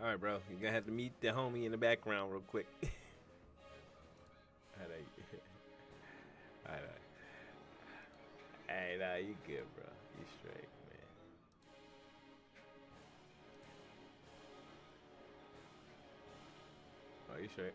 All right, bro. You're gonna have to meet the homie in the background real quick. All right. All right. Hey, nah, you good, bro. You straight, man. Oh, you straight.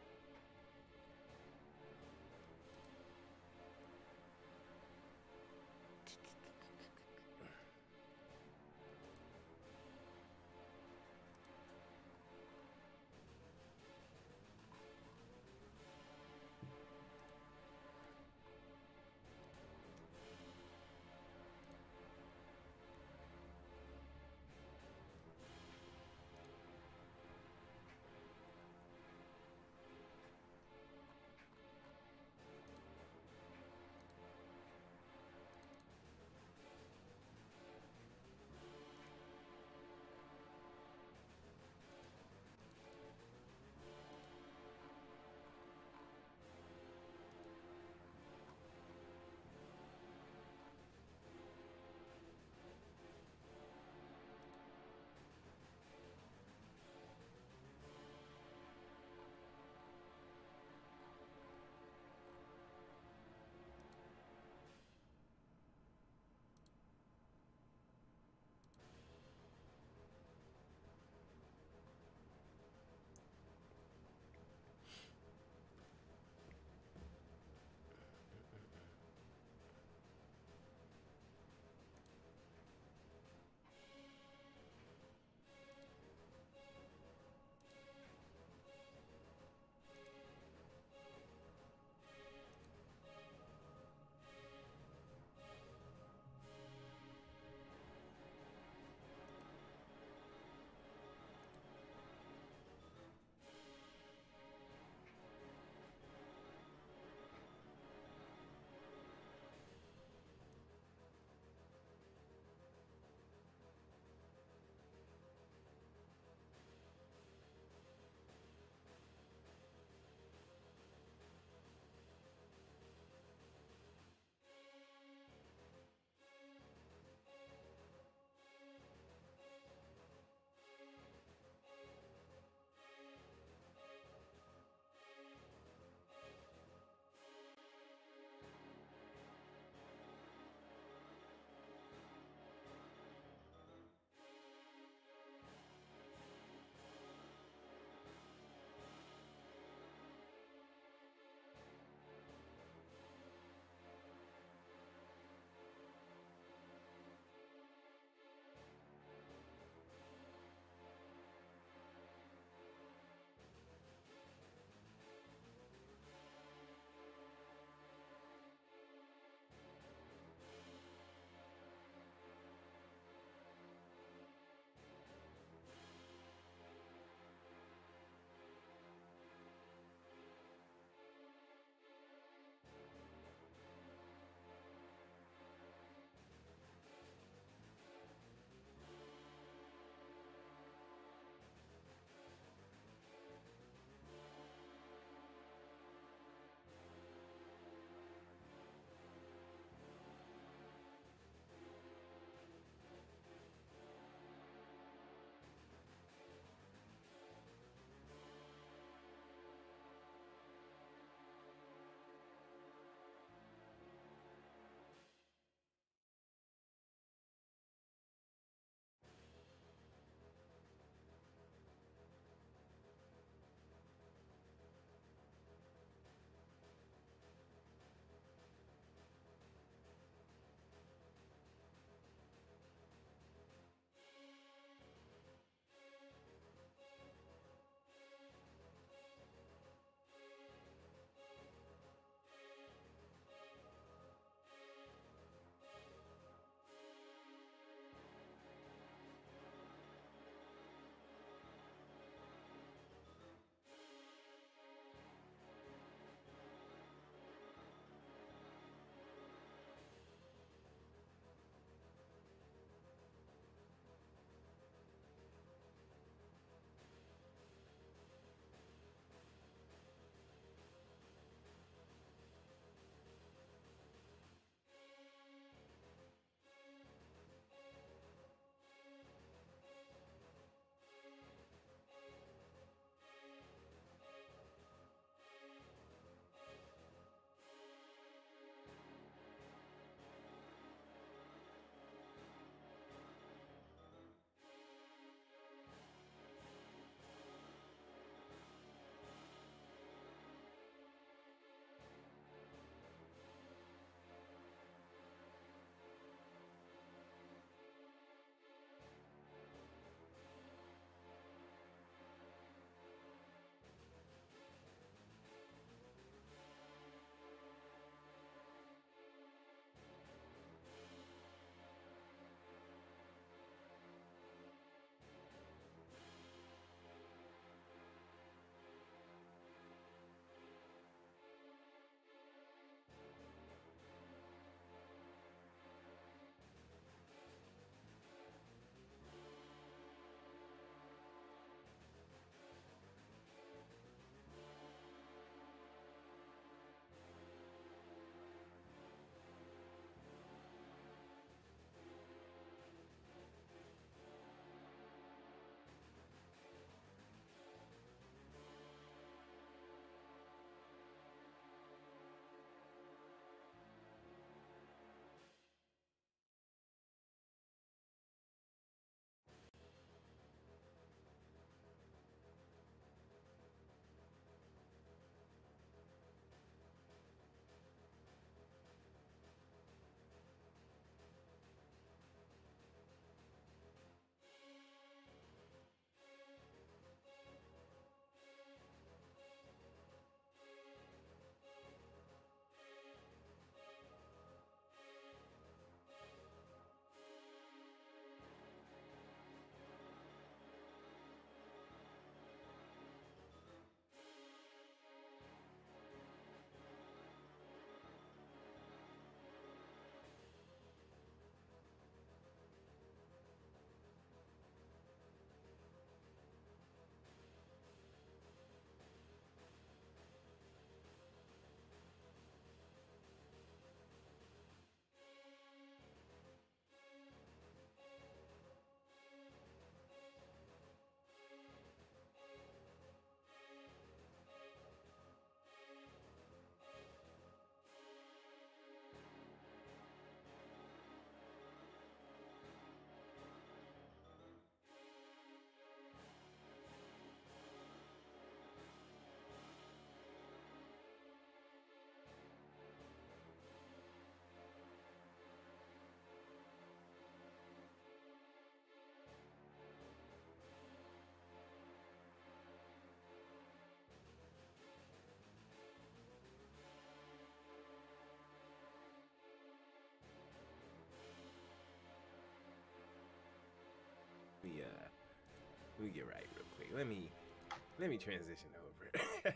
Let me get right real quick. Let me transition over.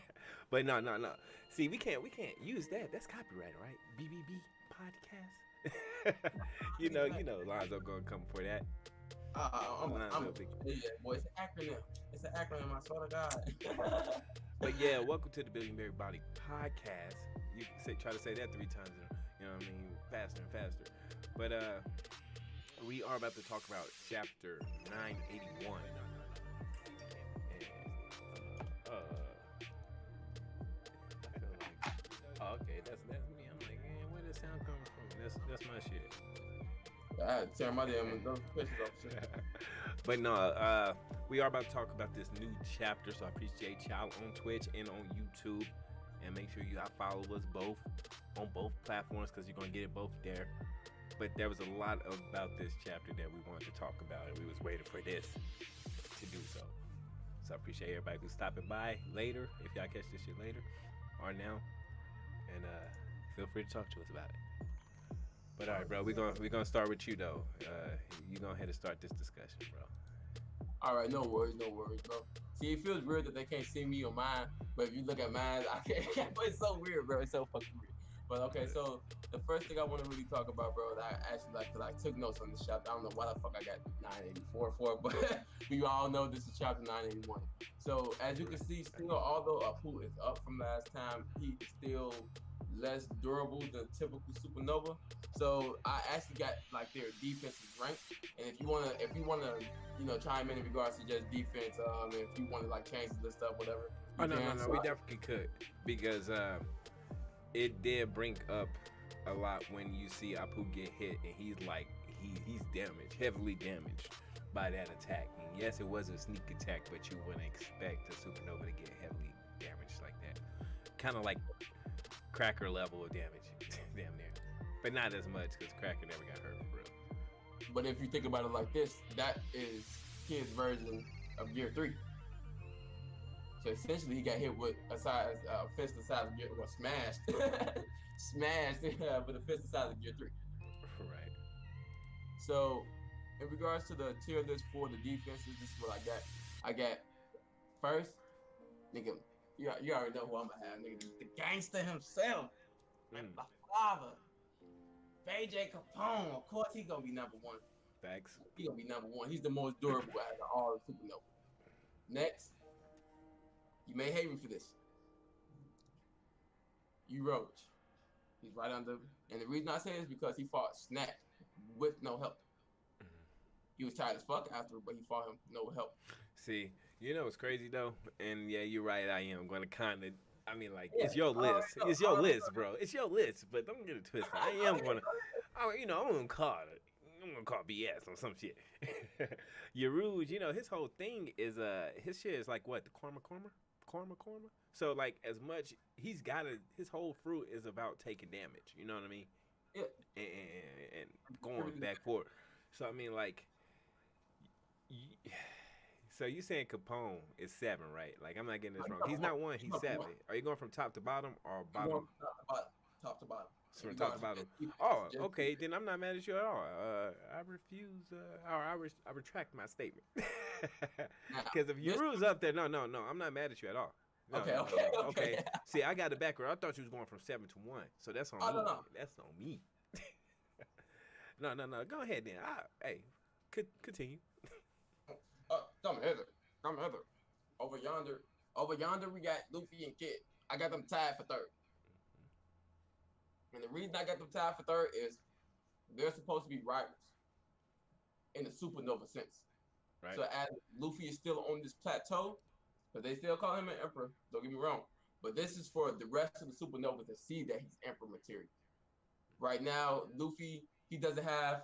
But no. See, we can't use that. That's copyrighted, right? BBB Podcast. you know, Lonzo gonna come for that. Boy, it's an acronym. It's an acronym, I swear to God. But yeah, welcome to the Berri Podcast. You can try to say that 3 times, you know what I mean, faster and faster. But we are about to talk about chapter 981. I feel like, oh, okay, that's me. I'm like, man, where does sound coming from? That's my shit. I had to turn my damn notifications off. But no, we are about to talk about this new chapter, so I appreciate y'all on Twitch and on YouTube. And make sure you follow us both on both platforms because you're going to get it both there. But there was a lot about this chapter that we wanted to talk about, and we was waiting for this to do so. So I appreciate everybody who's stopping by later, if y'all catch this shit later or now. And feel free to talk to us about it. But all right, bro, we're gonna start with you though. You go ahead and start this discussion, bro. All right, no worries, bro. See, it feels weird that they can't see me on mine, but if you look at mine, I can't. But it's so weird, bro. It's so fucking weird. But okay, so the first thing I want to really talk about, bro, that I actually cause I took notes on this chapter. I don't know why the fuck I got 984 for, but we all know this is chapter 981. So as you can see, still, although Apu is up from last time, he's still less durable than typical Supernova. So I actually got like their defenses ranked, and if you wanna, chime in regards to just defense, and if you wanna like change the stuff, whatever. Oh no, we definitely could because it did bring up a lot when you see Apu get hit, and he's like he's damaged, heavily damaged by that attack. And yes, it was a sneak attack, but you wouldn't expect a Supernova to get heavily damaged like that. Kind of like Cracker level of damage, damn near, but not as much because Cracker never got hurt for real. But if you think about it like this, that is his version of Gear 3. So essentially, he got hit with a fist the size of Gear, smashed, with a fist the size of Gear 3. Right. So, in regards to the tier list for the defenses, this is what I got. I got first, nigga. You already know who I'm gonna have, nigga. The gangster himself, my father, BJ Capone. Of course, he's gonna be number 1. Facts. He's gonna be number 1. He's the most durable out of all the Supernova. Next, you may hate me for this. Roach. He's right under, and the reason I say this is because he fought Snap with no help. He was tired as fuck after, but he fought him no help. See, you know what's crazy though, and yeah, you're right. I am going to kind of. I mean, like, it's your list. It's your list, bro. It's your list, but don't get it twisted. I am going to, I'm going to call BS on some shit. Yarouge, his whole thing is, his shit is like what? The karma? So, like, as much, he's got his whole fruit is about taking damage. You know what I mean? Yeah. And going back forward. So, I mean, like, so you saying Capone is 7, right? Like, I'm not getting this wrong. He's not 1, he's 7. Are you going from top to bottom or bottom? Top to bottom. So from top to bottom. Oh, okay. Then I'm not mad at you at all. I refuse, I retract my statement. Because if Yarouge's up there, no, I'm not mad at you at all. No, okay. See, I got it backward. I thought you was going from 7 to 1. So that's on me. No. That's on me. No. Go ahead then. Hey, continue. Come hither. Over yonder, we got Luffy and Kid. I got them tied for 3rd. And the reason I got them tied for 3rd is they're supposed to be rivals in the Supernova sense. Right. So as Luffy is still on this plateau, but they still call him an Emperor. Don't get me wrong. But this is for the rest of the Supernova to see that he's Emperor material. Right now, Luffy, he doesn't have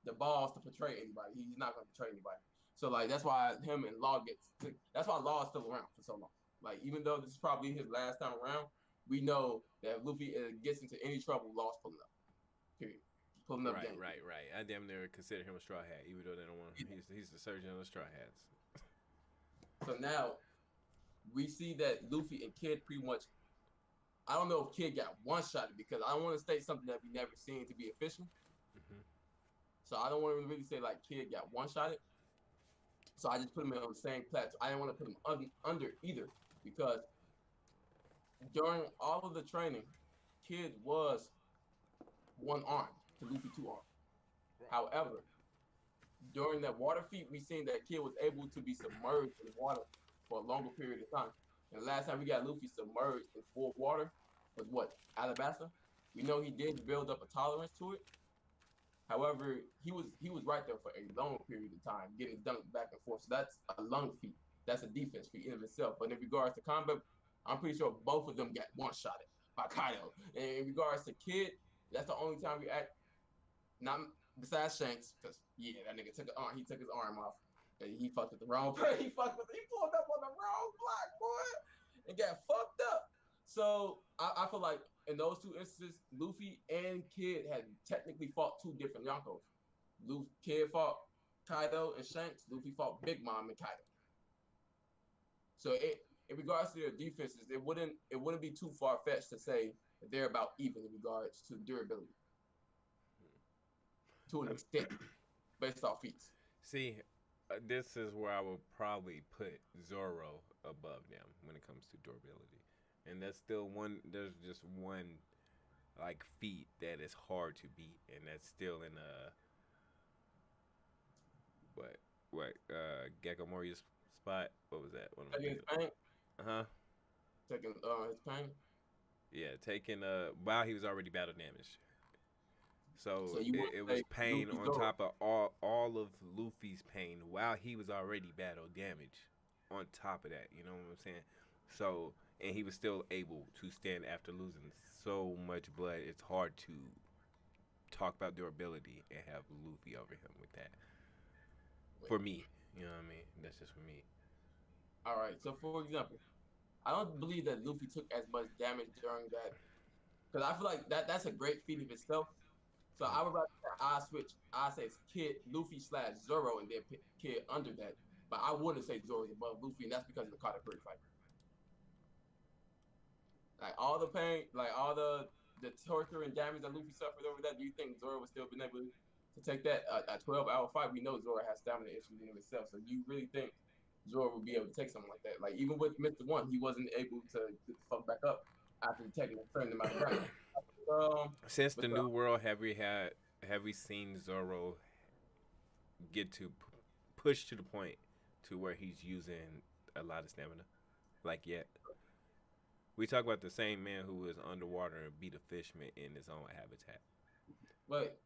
the balls to portray anybody. He's not going to portray anybody. So, like, that's why him and Law that's why Law is still around for so long. Like, even though this is probably his last time around, we know that if Luffy gets into any trouble, Law's pulling up. Period. Pulling up. Right. I damn near consider him a straw hat, even though they don't want him. He's the surgeon of the straw hats. So now, we see that Luffy and Kid pretty much, I don't know if Kid got one-shotted because I don't want to state something that we never seen to be official. Mm-hmm. So I don't want to really say like Kid got one-shotted. So I just put him on the same plateau. I didn't want to put him under either because during all of the training, Kid was one arm to Luffy two arms. However, during that water feat, we seen that Kid was able to be submerged in water for a longer period of time. And the last time we got Luffy submerged in full water was what? Alabasta? We know he did build up a tolerance to it. However, he was right there for a long period of time, getting dunked back and forth. So that's a lung feat. That's a defense feat in of itself. But in regards to combat, I'm pretty sure both of them got one-shotted by Kaido. And in regards to Kid, that's the only time we act, not besides Shanks, because yeah, that nigga took he took his arm off. And he fucked with the wrong he pulled up on the wrong block, boy, and got fucked up. So I feel like in those two instances, Luffy and Kid had technically fought two different Yonkos. Kid fought Kaido and Shanks. Luffy fought Big Mom and Kaido. So in regards to their defenses, it wouldn't be too far fetched to say that they're about even in regards to durability, to an extent, based off feats. See, this is where I would probably put Zoro above them when it comes to durability. And that's still one. There's just one like feat that is hard to beat, and that's still in Gecko Moria's spot. What was that? What Taking his pain. Taking his pain. Yeah, taking while he was already battle damaged. So it was pain Luffy on top of all of Luffy's pain while he was already battle damaged. On top of that, you know what I'm saying? So. And he was still able to stand after losing so much blood. It's hard to talk about durability and have Luffy over him with that. For me, you know what I mean? That's just for me. All right. So, for example, I don't believe that Luffy took as much damage during that, because I feel like that's a great feat of itself. So I would rather switch. I say it's Kid Luffy / Zoro, and then Kid under that. But I wouldn't say Zoro's above Luffy, and that's because of the Katakuri fight. Like all the pain, like all the torture and damage that Luffy suffered over that, do you think Zoro would still been able to take that? A 12-hour fight, we know Zoro has stamina issues in himself. So do you really think Zoro would be able to take something like that? Like even with Mr. One, he wasn't able to get the fuck back up after taking a certain amount of damage. Since the New World, have we seen Zoro get to push to the point to where he's using a lot of stamina? Like yet? We talk about the same man who was underwater and beat a fishman in his own habitat. But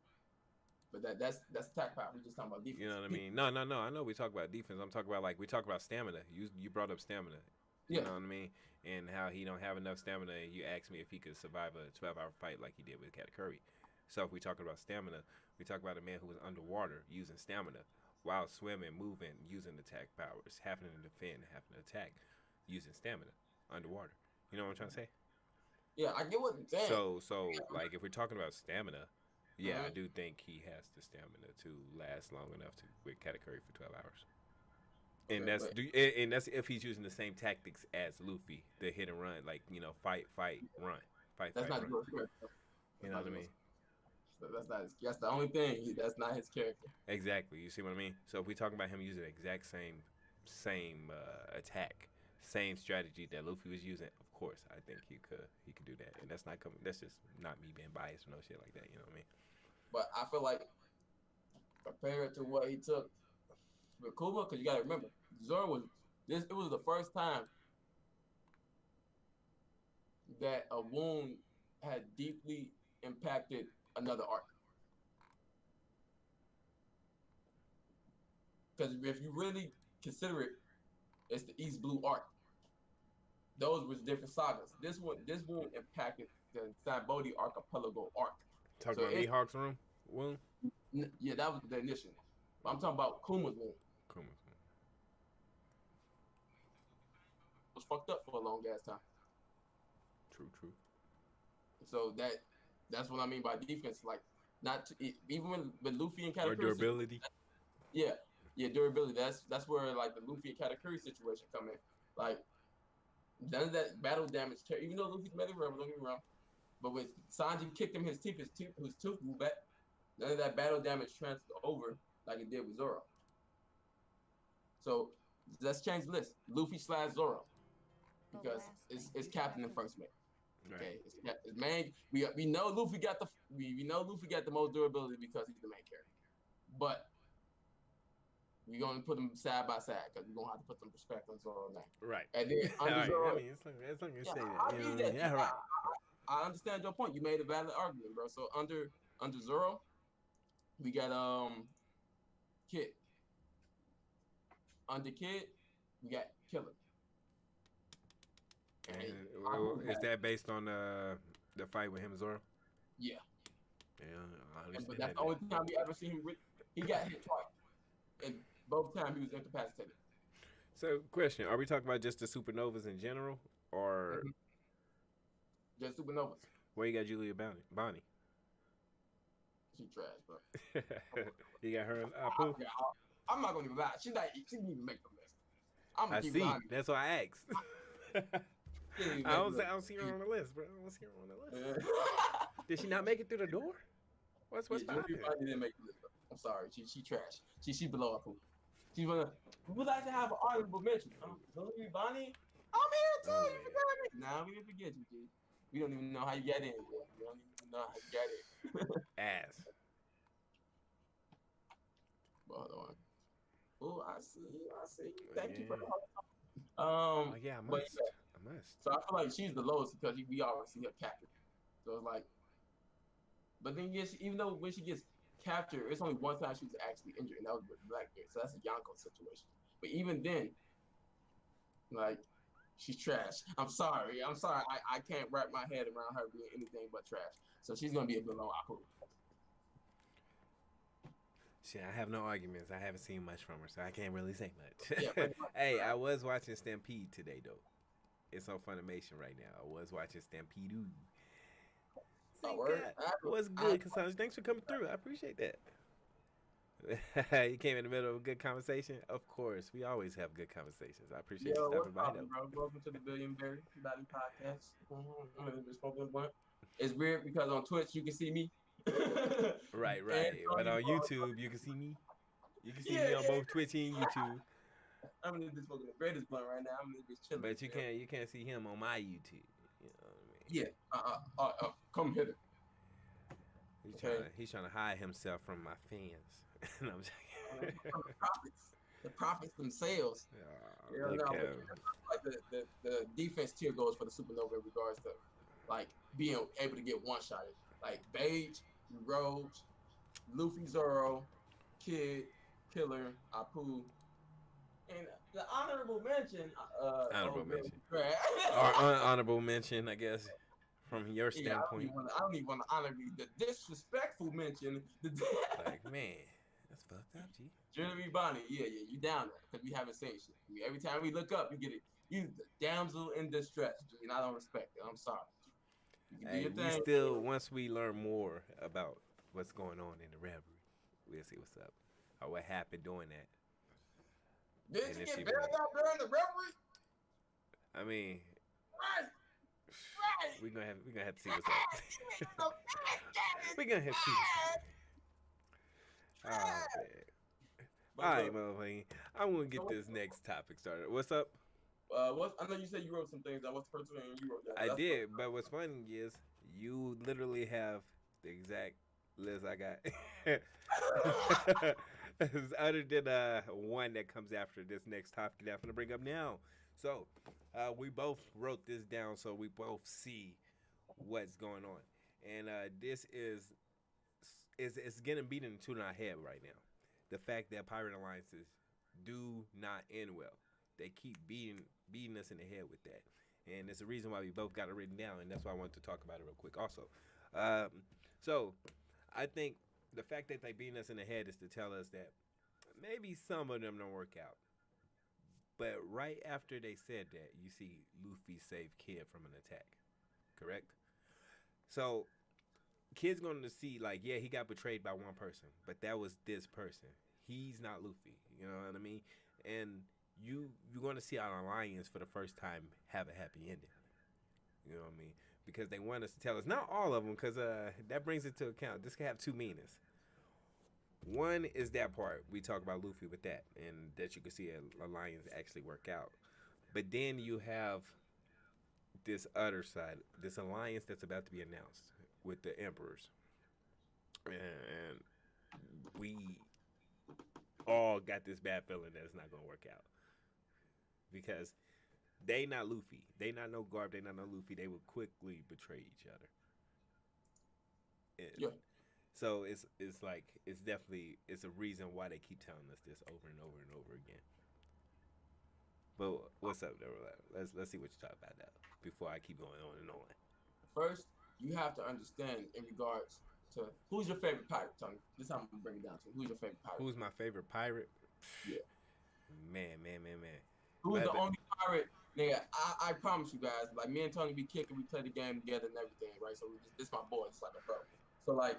that's attack power. We're just talking about defense. You know what I mean? No. I know we talk about defense. I'm talking about we talk about stamina. You brought up stamina. You know what I mean? And how he don't have enough stamina. And you asked me if he could survive a 12-hour fight like he did with Katakuri. So if we talking about stamina, we talk about a man who was underwater using stamina while swimming, moving, using attack powers, having to defend, having to attack, using stamina underwater. You know what I'm trying to say? Yeah, I get what you're saying. So like if we're talking about stamina, I do think he has the stamina to last long enough with Katakuri for 12 hours. And that's if he's using the same tactics as Luffy, the hit and run, like fight, run, fight, that's fight, not run. You know what I mean? That's the only thing. That's not his character. Exactly. You see what I mean? So if we talking about him using the exact same attack, same strategy that Luffy was using, of course, I think he could do that. And that's just not me being biased or no shit like that. You know what I mean? But I feel like compared to what he took with Kuma, because you got to remember, Zoro it was the first time that a wound had deeply impacted another arc. Because if you really consider it, it's the East Blue arc. Those were different sagas. This wound impacted the Sambodi Archipelago arc. Talking about Mihawk's wound? Yeah, that was the initial one. But I'm talking about Kuma's wound. Was fucked up for a long ass time. True. So that's what I mean by defense. Like even with Luffy and Katakuri. Or durability. Yeah, durability. That's where like the Luffy and Katakuri situation come in. Like none of that battle damage. Even though Luffy's made it forever, don't get me wrong. But when Sanji kicked him his tooth grew back. None of that battle damage transferred over like it did with Zoro. So let's change the list. Luffy / Zoro because it's captain and first mate. Okay, it's main. We know Luffy got the we know Luffy got the most durability because he's the main character, but we're gonna put them side by side because we're gonna have to put some respect on Zoro's name. Right. And then under Zoro, I mean, it's like you say that. You know what I mean? Yeah, right. I understand your point. You made a valid argument, bro. So under Zoro, we got Kid. Under Kid, we got Killer. And is that based on the fight with him and Zoro? Yeah. Yeah, but that's the only time we ever seen him. He got hit twice, and both times he was incapacitated. So, question: are we talking about just the supernovas in general, or just supernovas? Where you got Julia Bonnie? She trash, bro. You got her Apu? I'm not gonna even lie. She didn't even make the list. I see. That's why I asked. I don't see her on the list, bro. I don't see her on the list. Did she not make it through the door? What's poppin'? She didn't make the list, bro. I'm sorry. She trash. She below Apu. She's gonna. We would like to have an honorable mention. Julia Bonnie. I'm here too. You forgot me. Nah, we didn't forget you, dude. We don't even know how you got in, bro. We don't even know how you got in. Ass. Hold on. Oh, I see. Thank you for the yeah, I must. So I feel like she's the lowest because we always see her captured. So it's like, but then yes, even though when she gets captured, it's only one time she was actually injured, and that was with Blackbeard. So that's a Yonko situation. But even then, like, she's trash. I'm sorry. I can't wrap my head around her being anything but trash. So she's gonna be a below Apu. Shit, I have no arguments. I haven't seen much from her, so I can't really say much. Yeah, hey, I was watching Stampede today, though. It's on Funimation right now. I was watching Stampede. What's good, Cassandra? Thanks for coming through. I appreciate that. You came in the middle of a good conversation. Of course, we always have good conversations. I appreciate you stopping by, though. Bro? Welcome to the Berri Podcast. It's weird because on Twitch you can see me. Right. But on YouTube you can see me. You can see me on both Twitch and YouTube. I'm in this smoking the greatest blunt right now. I'm in this chilling. But you can't see him on my YouTube. You know what I mean? Yeah. Come hither. He's trying to hide himself from my fans. No, I'm joking. The prophets themselves. Like the defense tier goes for the Supernova in regards to like being able to get one shotted. Like Beige, Roach, Luffy, Zoro, Kid, Killer, Apu, and the honorable mention. Honorable mention, I guess, from your standpoint. I don't even want to honor the disrespectful mention. Like, man, that's fucked up, G. Julia Bonnie, yeah, you down there because we haven't seen shit. Every time we look up, you get it. You the damsel in distress, and I don't respect it. I'm sorry. Hey, we still, once we learn more about what's going on in the reverie, we'll see what's up or what happened during that. Did you get buried out during the reverie? I mean, right. We're gonna have to see what's up. We're gonna have to see what's up. Oh man. All right, motherfucker. I'm gonna get this next topic started. What's up? I know you said you wrote some things. What's the first thing you wrote down? I did, but what's funny is you literally have the exact list I got. Other than one that comes after this next topic that I'm gonna bring up now. So we both wrote this down so we both see what's going on, and this is it's getting beaten to our head right now. The fact that pirate alliances do not end well. They keep beating us in the head with that. And it's the reason why we both got it written down, and that's why I wanted to talk about it real quick also. So I think the fact that they beating us in the head is to tell us that maybe some of them don't work out. But right after they said that, you see Luffy save Kid from an attack. Correct? So Kid's going to see, like, yeah, he got betrayed by one person, but that was this person. He's not Luffy. You know what I mean? And you're going to see our alliance for the first time have a happy ending. You know what I mean? Because they want us to tell us, not all of them, because that brings it to account. This can have two meanings. One is that part we talk about Luffy with that, and that you can see a alliance actually work out. But then you have this other side, this alliance that's about to be announced with the emperors, and we all got this bad feeling that it's not gonna work out because they not Luffy, they not no Garp, they not no Luffy. They would quickly betray each other. And Yeah. so it's like it's definitely it's a reason why they keep telling us this over and over and over again. But what's up, there? Let's see what you talk about now before I keep going on and on. First, you have to understand in regards to who's your favorite pirate, Tony. This is how I'm gonna bring it down to. Who's your favorite pirate? Who's my favorite pirate? Yeah. Man. Who's the But only pirate? Nigga, I promise you guys, like me and Tony be kicking, we play the game together and everything, right? So this my boy, it's like a bro. So like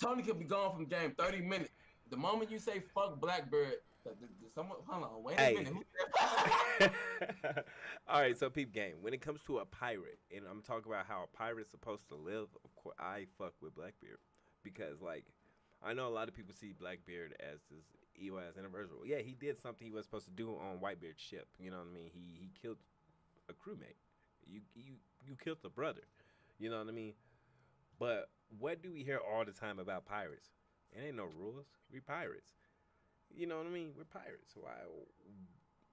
Tony could be gone from the game 30 minutes. The moment you say fuck Blackbird, someone hold on, wait a hey, minute. all right. So peep game. When it comes to a pirate, and I'm talking about how a pirate's supposed to live, of course I fuck with Blackbeard because like I know a lot of people see Blackbeard as this evil as individual. Yeah, he did something he was supposed to do on Whitebeard's ship. You know what I mean? He killed a crewmate. You killed a brother. You know what I mean? But what do we hear all the time about pirates? It ain't no rules. We pirates. You know what I mean? We're pirates. Why?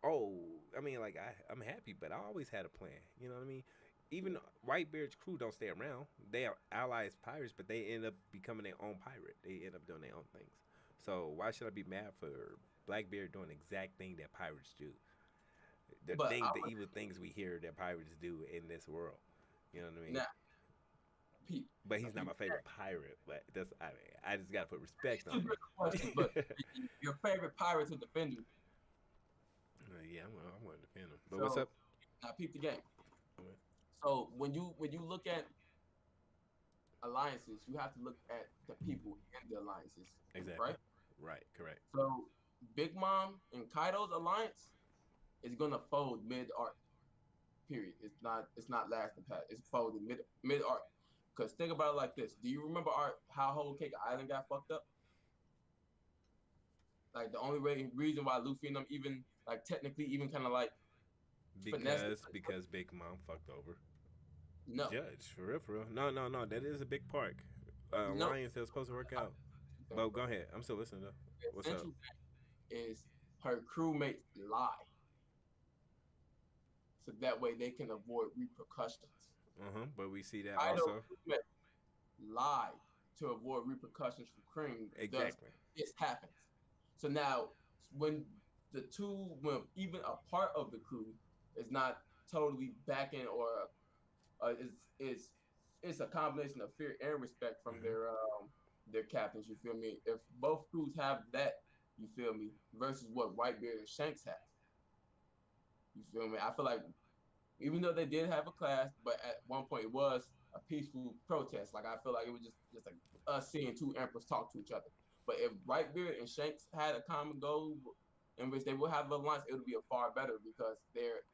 Oh, I mean, like I'm happy, but I always had a plan. You know what I mean? Even Whitebeard's crew don't stay around. They are allies pirates, but they end up becoming their own pirate. They end up doing their own things. So why should I be mad for Blackbeard doing the exact thing that pirates do? The evil things we hear that pirates do in this world. You know what I mean? Now, Pete. But he's not my favorite pirate. But that's I just gotta put respect on Two him. different questions, but your favorite pirate to defend you. Yeah, I'm gonna defend him. But So what's up? now peep the game. Okay. So when you look at alliances, you have to look at the people in the alliances. Exactly. Right? Right. Correct. So Big Mom and Kaido's alliance is gonna fold mid arc. Period. It's not lasting past. It's folded mid arc. Cause think about it like this. Do you remember how Whole Cake Island got fucked up? Like the only reason why Luffy and them even like technically even kind of like finessed it. Because Big Mom fucked over No. Judge for real. No. That is a big part. No. Alliance that's supposed to work out. But go ahead. I'm still listening though. What's up? Essential is her crewmates lie, so that way they can avoid repercussions. But we see that Kaido also. lied to avoid repercussions from Cream. Exactly. This happens. So now, when even a part of the crew is not totally backing or is it's a combination of fear and respect from their captains. You feel me? If both crews have that, you feel me, versus what Whitebeard and Shanks have. You feel me? I feel like even though they did have a clash, but at one point it was a peaceful protest. Like I feel like it was just like us seeing two emperors talk to each other. But if Whitebeard and Shanks had a common goal in which they would have a alliance, it would be a far better because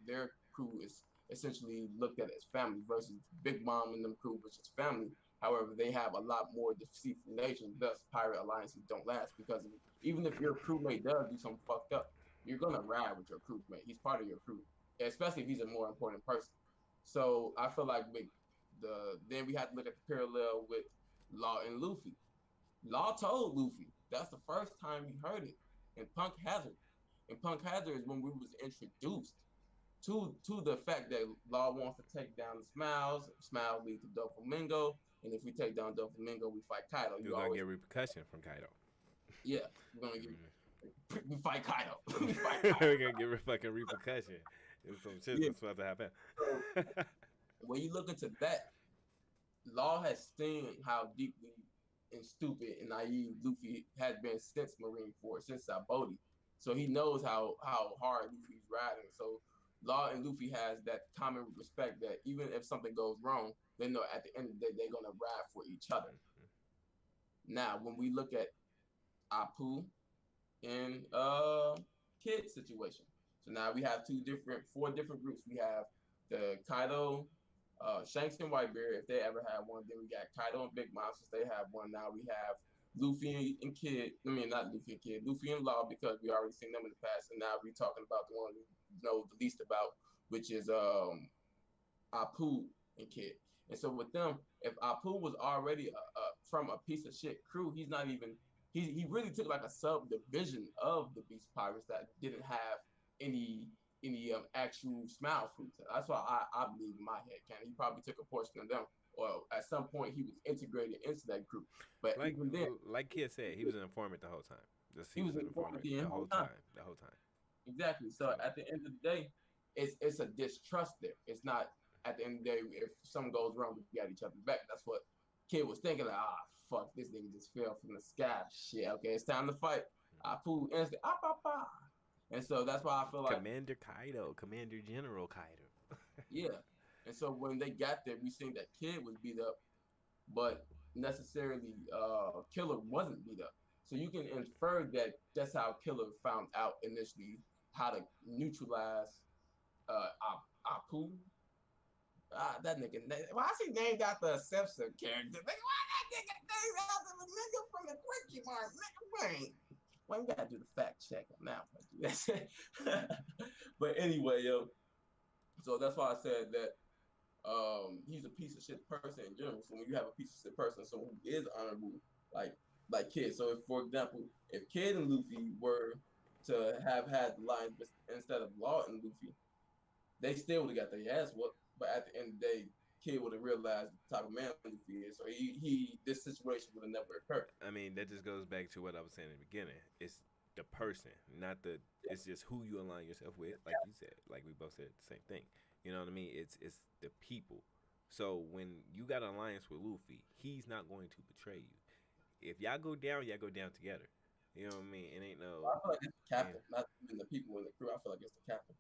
their crew is essentially looked at as family versus Big Mom and them crew, which is family. However, they have a lot more deceitful nations. Thus, pirate alliances don't last because even if your crewmate does do something fucked up, you're gonna ride with your crewmate. He's part of your crew, especially if he's a more important person. So I feel like then we have to look at the parallel with Law and Luffy. Law told Luffy. That's the first time he heard it in Punk Hazard. And Punk Hazard is when we was introduced to the fact that Law wants to take down the Smiles. Smiles lead to Doflamingo. And if we take down Doflamingo, we fight Kaido. You're gonna get repercussion from Kaido. Yeah, we're gonna get we fight Kaido. We're gonna get fucking repercussion. It's some shit that's supposed to happen. When you look into that, Law has seen how deeply and stupid and naive Luffy has been since Marineford, since Sabaody. So he knows how hard Luffy's riding. So Law and Luffy has that common respect that even if something goes wrong, they know at the end of the day they're gonna ride for each other. Now, when we look at Apu and Kid situation, so now we have four different groups. We have the Kaido, Shanks and Whitebeard, if they ever had one. Then we got Kaido and Big Mom, since they have one. Now we have Luffy and Kid. I mean, not Luffy and Kid. Luffy and Law, because we already seen them in the past, and now we're talking about the one we know the least about, which is Apu and Kid. And so with them, if Apu was already from a piece of shit crew, he's not even. He really took like a subdivision of the Beast Pirates that didn't have any actual smile fruits. That's why I believe in my head, Can he probably took a portion of them, or at some point he was integrated into that group. But Like even then, like Kid said, he was an informant the whole time. Just he he was was an informed informant the the whole whole time. time. The whole time. Exactly. So So at the end of the day, it's a distrust there. It's not at the end of the day if something goes wrong, we got each other back. That's what Kid was thinking. Like, fuck, this nigga just fell from the sky. Shit, okay, it's time to fight. I pull instant, and so that's why I feel like Commander Kaido, Commander General Kaido. yeah. And so when they got there, we seen that Kid was beat up, but necessarily Killer wasn't beat up. So you can infer that that's how Killer found out initially how to neutralize Apu. That nigga. Why is he named after a Simpson character? Why that nigga named after the nigga from the Quickie Mart? Nigga, well, we gotta do the fact check on that. But anyway, yo. So that's why I said that he's a piece of shit person in general. So when you have a piece of shit person, someone who is honorable, like Kid. So if, for example, if Kid and Luffy were to have had the lines instead of Law and Luffy, they still would have got their ass whooped. But at the end of the day, Kid would have realized the type of man Luffy is. So he this situation would have never occurred. I mean, that just goes back to what I was saying in the beginning. It's the person, not the. It's just who you align yourself with. Like you said, like we both said the same thing. You know what I mean? It's the people. So when you got an alliance with Luffy, he's not going to betray you. If y'all go down together. You know what I mean? It ain't no. I feel like it's the Man, captain, not even the people in the crew. I feel like it's the captain.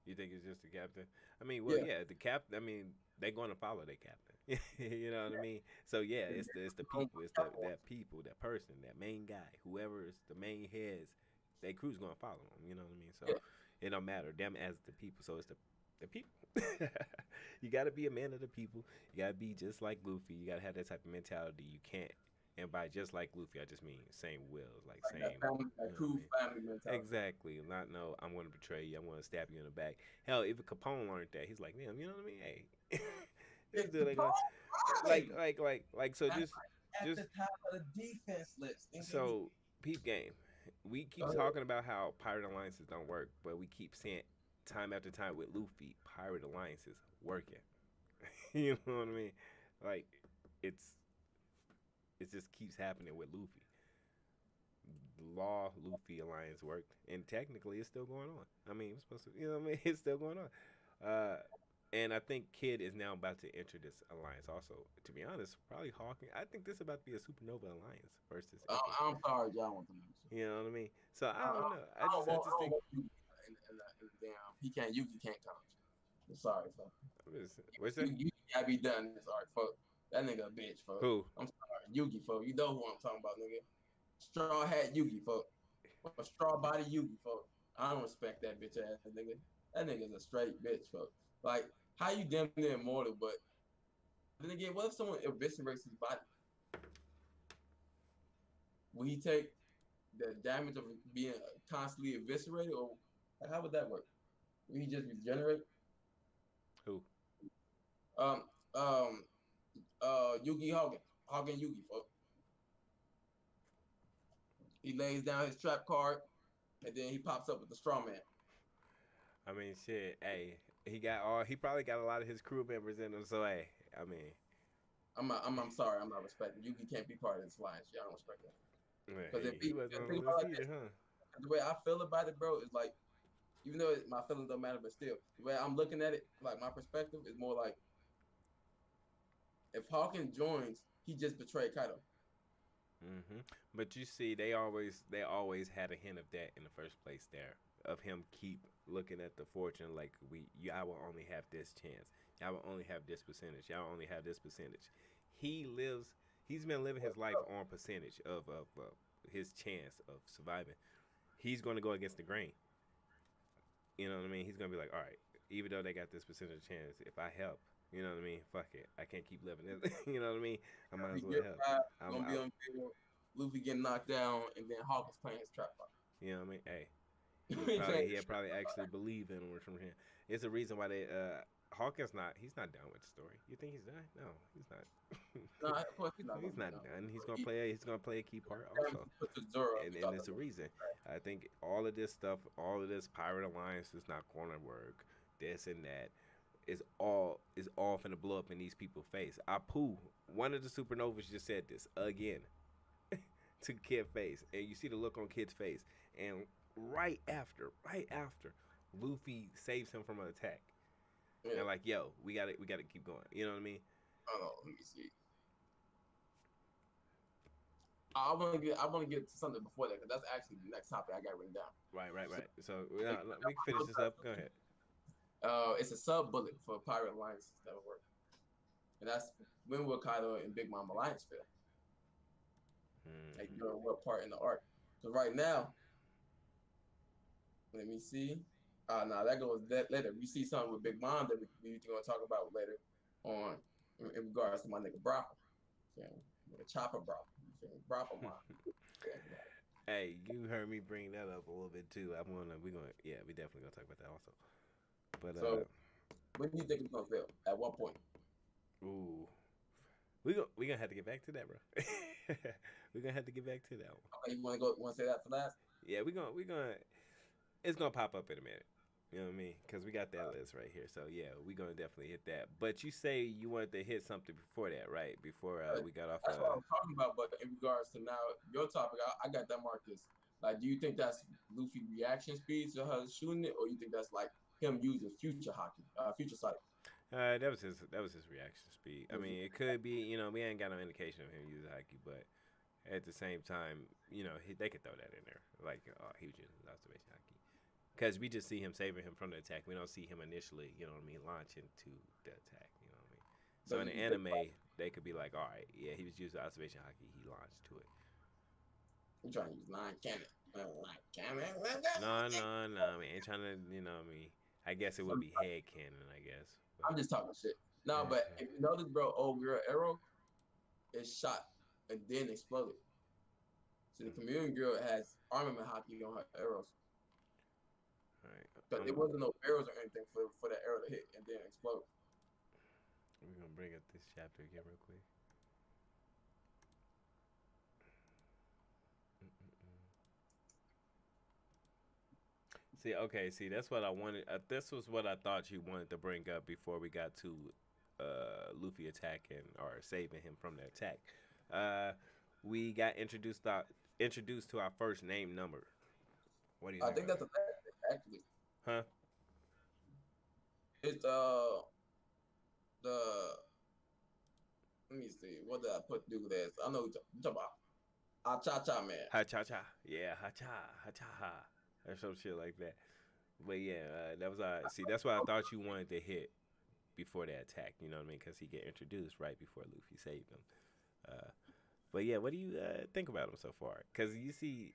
you think it's just the captain? I mean, well, Yeah. yeah, the captain. I mean, they're going to follow their captain. You know what I mean? So yeah, it's the people, it's that people, that person, that main guy, whoever is the main heads, they crew's gonna follow them. You know what I mean? So Yeah. it don't matter them as the people. So it's the people. You gotta be a man of the people. You gotta be just like Luffy. You gotta have that type of mentality. You can't. And by just like Luffy, I just mean same will, like Like that same. family, You that know what I crew mean? family mentality. Exactly. Not no. I'm going to betray you. I'm going to stab you in the back. Hell, even Capone learned that. He's like, damn. You know what I mean? Hey, this It's dude ain't going. right. Like. So That's at just the top of the defense list. so peep game. We keep talking about how pirate alliances don't work, but we keep saying time after time with Luffy, pirate alliances working. You know what I mean? Like, it's it just keeps happening with Luffy. The Law Luffy alliance worked, and technically it's still going on. I mean, it's supposed to, you know what I mean? It's still going on. Uh, and I think Kid is now about to enter this alliance. Also, to be honest, probably Hawking. I think this is about to be a supernova alliance versus Epic. I'm sorry, John. Want to lose. You know what I mean? So I I, don't know. I don't I want. just I don't think. want Yugi in the damn. Yugi can't coach. I'm sorry, fuck. What's that? Yugi gotta be done. Sorry, fuck. That nigga a bitch, fuck. Who? I'm sorry, Yugi, fuck. You know who I'm talking about, nigga. Straw hat Yugi, fuck. A straw body Yugi, fuck. I don't respect that bitch ass nigga. That nigga's a straight bitch, fuck. Like, how you damn near immortal, but then again, what if someone eviscerates his body? Will he take the damage of being constantly eviscerated, or like, how would that work? Will he just regenerate? Who? Um, Yugi Hogan Yugi, folks. He lays down his trap card, and then he pops up with the straw man. I mean, shit. Hey, he got all. He probably got a lot of his crew members in him. So hey, I mean, I'm sorry, I'm not respecting. Yugi can't be part of this alliance. I don't respect that. Because hey, he wasn't on think the about list it like either, this, huh? the way I feel about it, bro, is like, even though my feelings don't matter, but still, the way I'm looking at it, like my perspective is more like, if Hawkins joins, he just betrayed Kaido. But you see, they always had a hint of that in the first place. There of him keep looking at the fortune like y'all will only have this chance. Y'all will only have this percentage. Y'all only have this percentage. He's been living his life on percentage of his chance of surviving. He's going to go against the grain. You know what I mean? He's going to be like, all right, even though they got this percentage chance, if I help, You know what I mean? Fuck it. I can't keep living it. You know what I mean? I might Be as well good help. guy, I'm gonna be out. on field. Luffy getting knocked down, and then Hawkins playing his trap part. You know what I mean? Hey, He playing he his trap probably actually believe in him or something. It's the reason why they Hawkins he's not done with the story. You think he's done? No, he's not. part. Nah, of course he's not gonna He's be not done. done. He, He's gonna play a key part damn, also. he put the Zoro up. He And thought it's that a was reason. I think all of this stuff, all of this pirate alliance is not gonna work. This and that is all finna blow up in these people's face. Apu, one of the supernovas just said this again to Kid face, and you see the look on Kid's face, and right after, Luffy saves him from an attack. yeah. And like, yo, we gotta keep going. You know what I mean? Hold on, let me see. I want to get to something before that because that's actually the next topic I got written down. Right. So we can finish this up. Go ahead. It's a sub bullet for Pirate Alliance that will work, and that's when will Kaido and Big Mom Alliance fail? Like during what part in the arc? So right now, let me see. That goes later. We see something with Big Mom that we're gonna talk about later on in regards to my nigga Brock. Yeah, the chopper Brock. Brock Mom. Hey, you heard me bring that up a little bit too. We definitely gonna talk about that also. But So when do you think it's gonna fail? At what point? ooh, we gonna have to get back to that, bro. We gonna have to get back to that one. Okay, you wanna say that for last? Yeah, we gonna it's gonna pop up in a minute. You know what I mean? Because we got that list right here. So yeah, we gonna definitely hit that. But you say you wanted to hit something before that, right? Before we got off. That's what I'm talking about. But in regards to now your topic, I got that Marcus. Like, do you think that's Luffy reaction speed to her shooting it, or you think that's like him using future sight? That was his reaction speed. I mean, it could be. You know, we ain't got no indication of him using haki, but at the same time, you know, they could throw that in there. Like, he was using observation haki. Because we just see him saving him from the attack. We don't see him initially, you know what I mean, launch into the attack. You know what I mean? So in the anime, they could be like, all right, yeah, he was using observation haki. He launched to it. I'm trying to use line cannon. No. I mean, ain't trying to, you know what I mean? I guess it would be head cannon, I guess. But I'm just talking shit. No, but if you notice, bro, old girl arrow is shot and then exploded. So the chameleon girl has armament haki on her arrows. Right. Because there wasn't no barrels or anything for that arrow to hit and then explode. We're going to bring up this chapter again real quick. See, that's what I wanted. This was what I thought you wanted to bring up before we got to Luffy attacking or saving him from the attack. We got introduced to our first name number. What do you think? I think that's a bad thing, actually. Huh? It's let me see. What did I put do this? I know you're talking about Cha Man. Ha cha cha. Yeah, ha cha ha. Or some shit like that. But yeah, that was that's what I thought you wanted to hit before that attack. You know what I mean? Because he get introduced right before Luffy saved him. But yeah, what do you think about him so far? Because you see,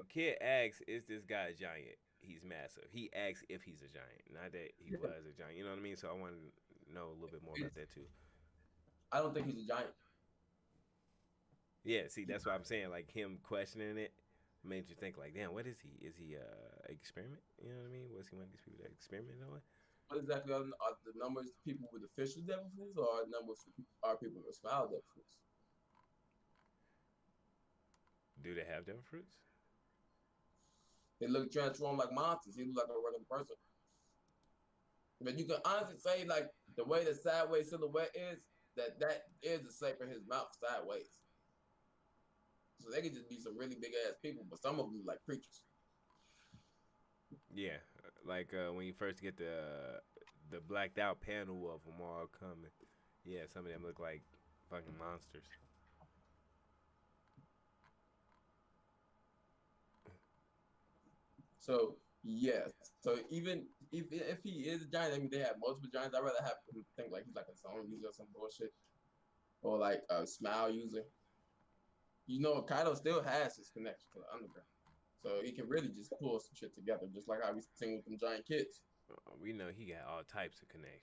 Kid asks, is this guy a giant? He's massive. He asks if he's a giant, not that he was a giant. You know what I mean? So I wanted to know a little bit more about that too. I don't think he's a giant. Yeah, see, that's what I'm saying. Like him questioning it made you think like, damn, what is he? Is he experiment? You know what I mean? Was he one of these people that experiment on? What exactly are the numbers people with official devil fruits, or are people with smile devil fruits? Do they have devil fruits? They look transformed like monsters. He looks like a regular person. But you can honestly say, like, the way the sideways silhouette is, that is the shape of his mouth sideways. So they could just be some really big ass people, but some of them look like creatures. Yeah, like when you first get the blacked out panel of them all coming. Yeah, some of them look like fucking monsters. So yes. So even if he is a giant, I mean they have multiple giants. I'd rather have him think like he's like a zone user or some bullshit, or like a smile user. You know, Kaido still has his connection to the underground, so he can really just pull some shit together, just like how we seen with them giant kids. We know he got all types of connections.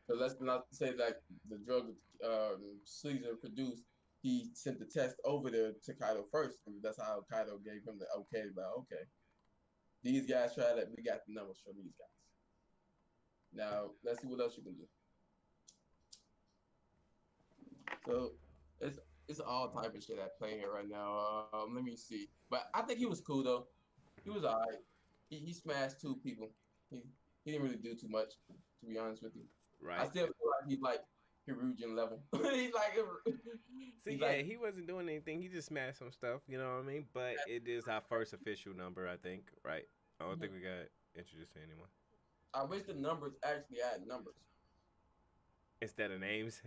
So let's not say that the drug Caesar produced, he sent the test over there to Kaido first, and that's how Kaido gave him the okay about okay. These guys tried it. We got the numbers from these guys. Now let's see what else you can do. So it's all type of shit at play here right now. Let me see. But I think he was cool though. He was alright. He smashed two people. He didn't really do too much, to be honest with you. I Right. still feel like he's like Peruvian level. he's like See, he's yeah, like he wasn't doing anything. He just smashed some stuff. You know what I mean? But it is our first official number, I think. Right? I don't think we got introduced to anyone I wish the numbers actually had numbers. instead of names,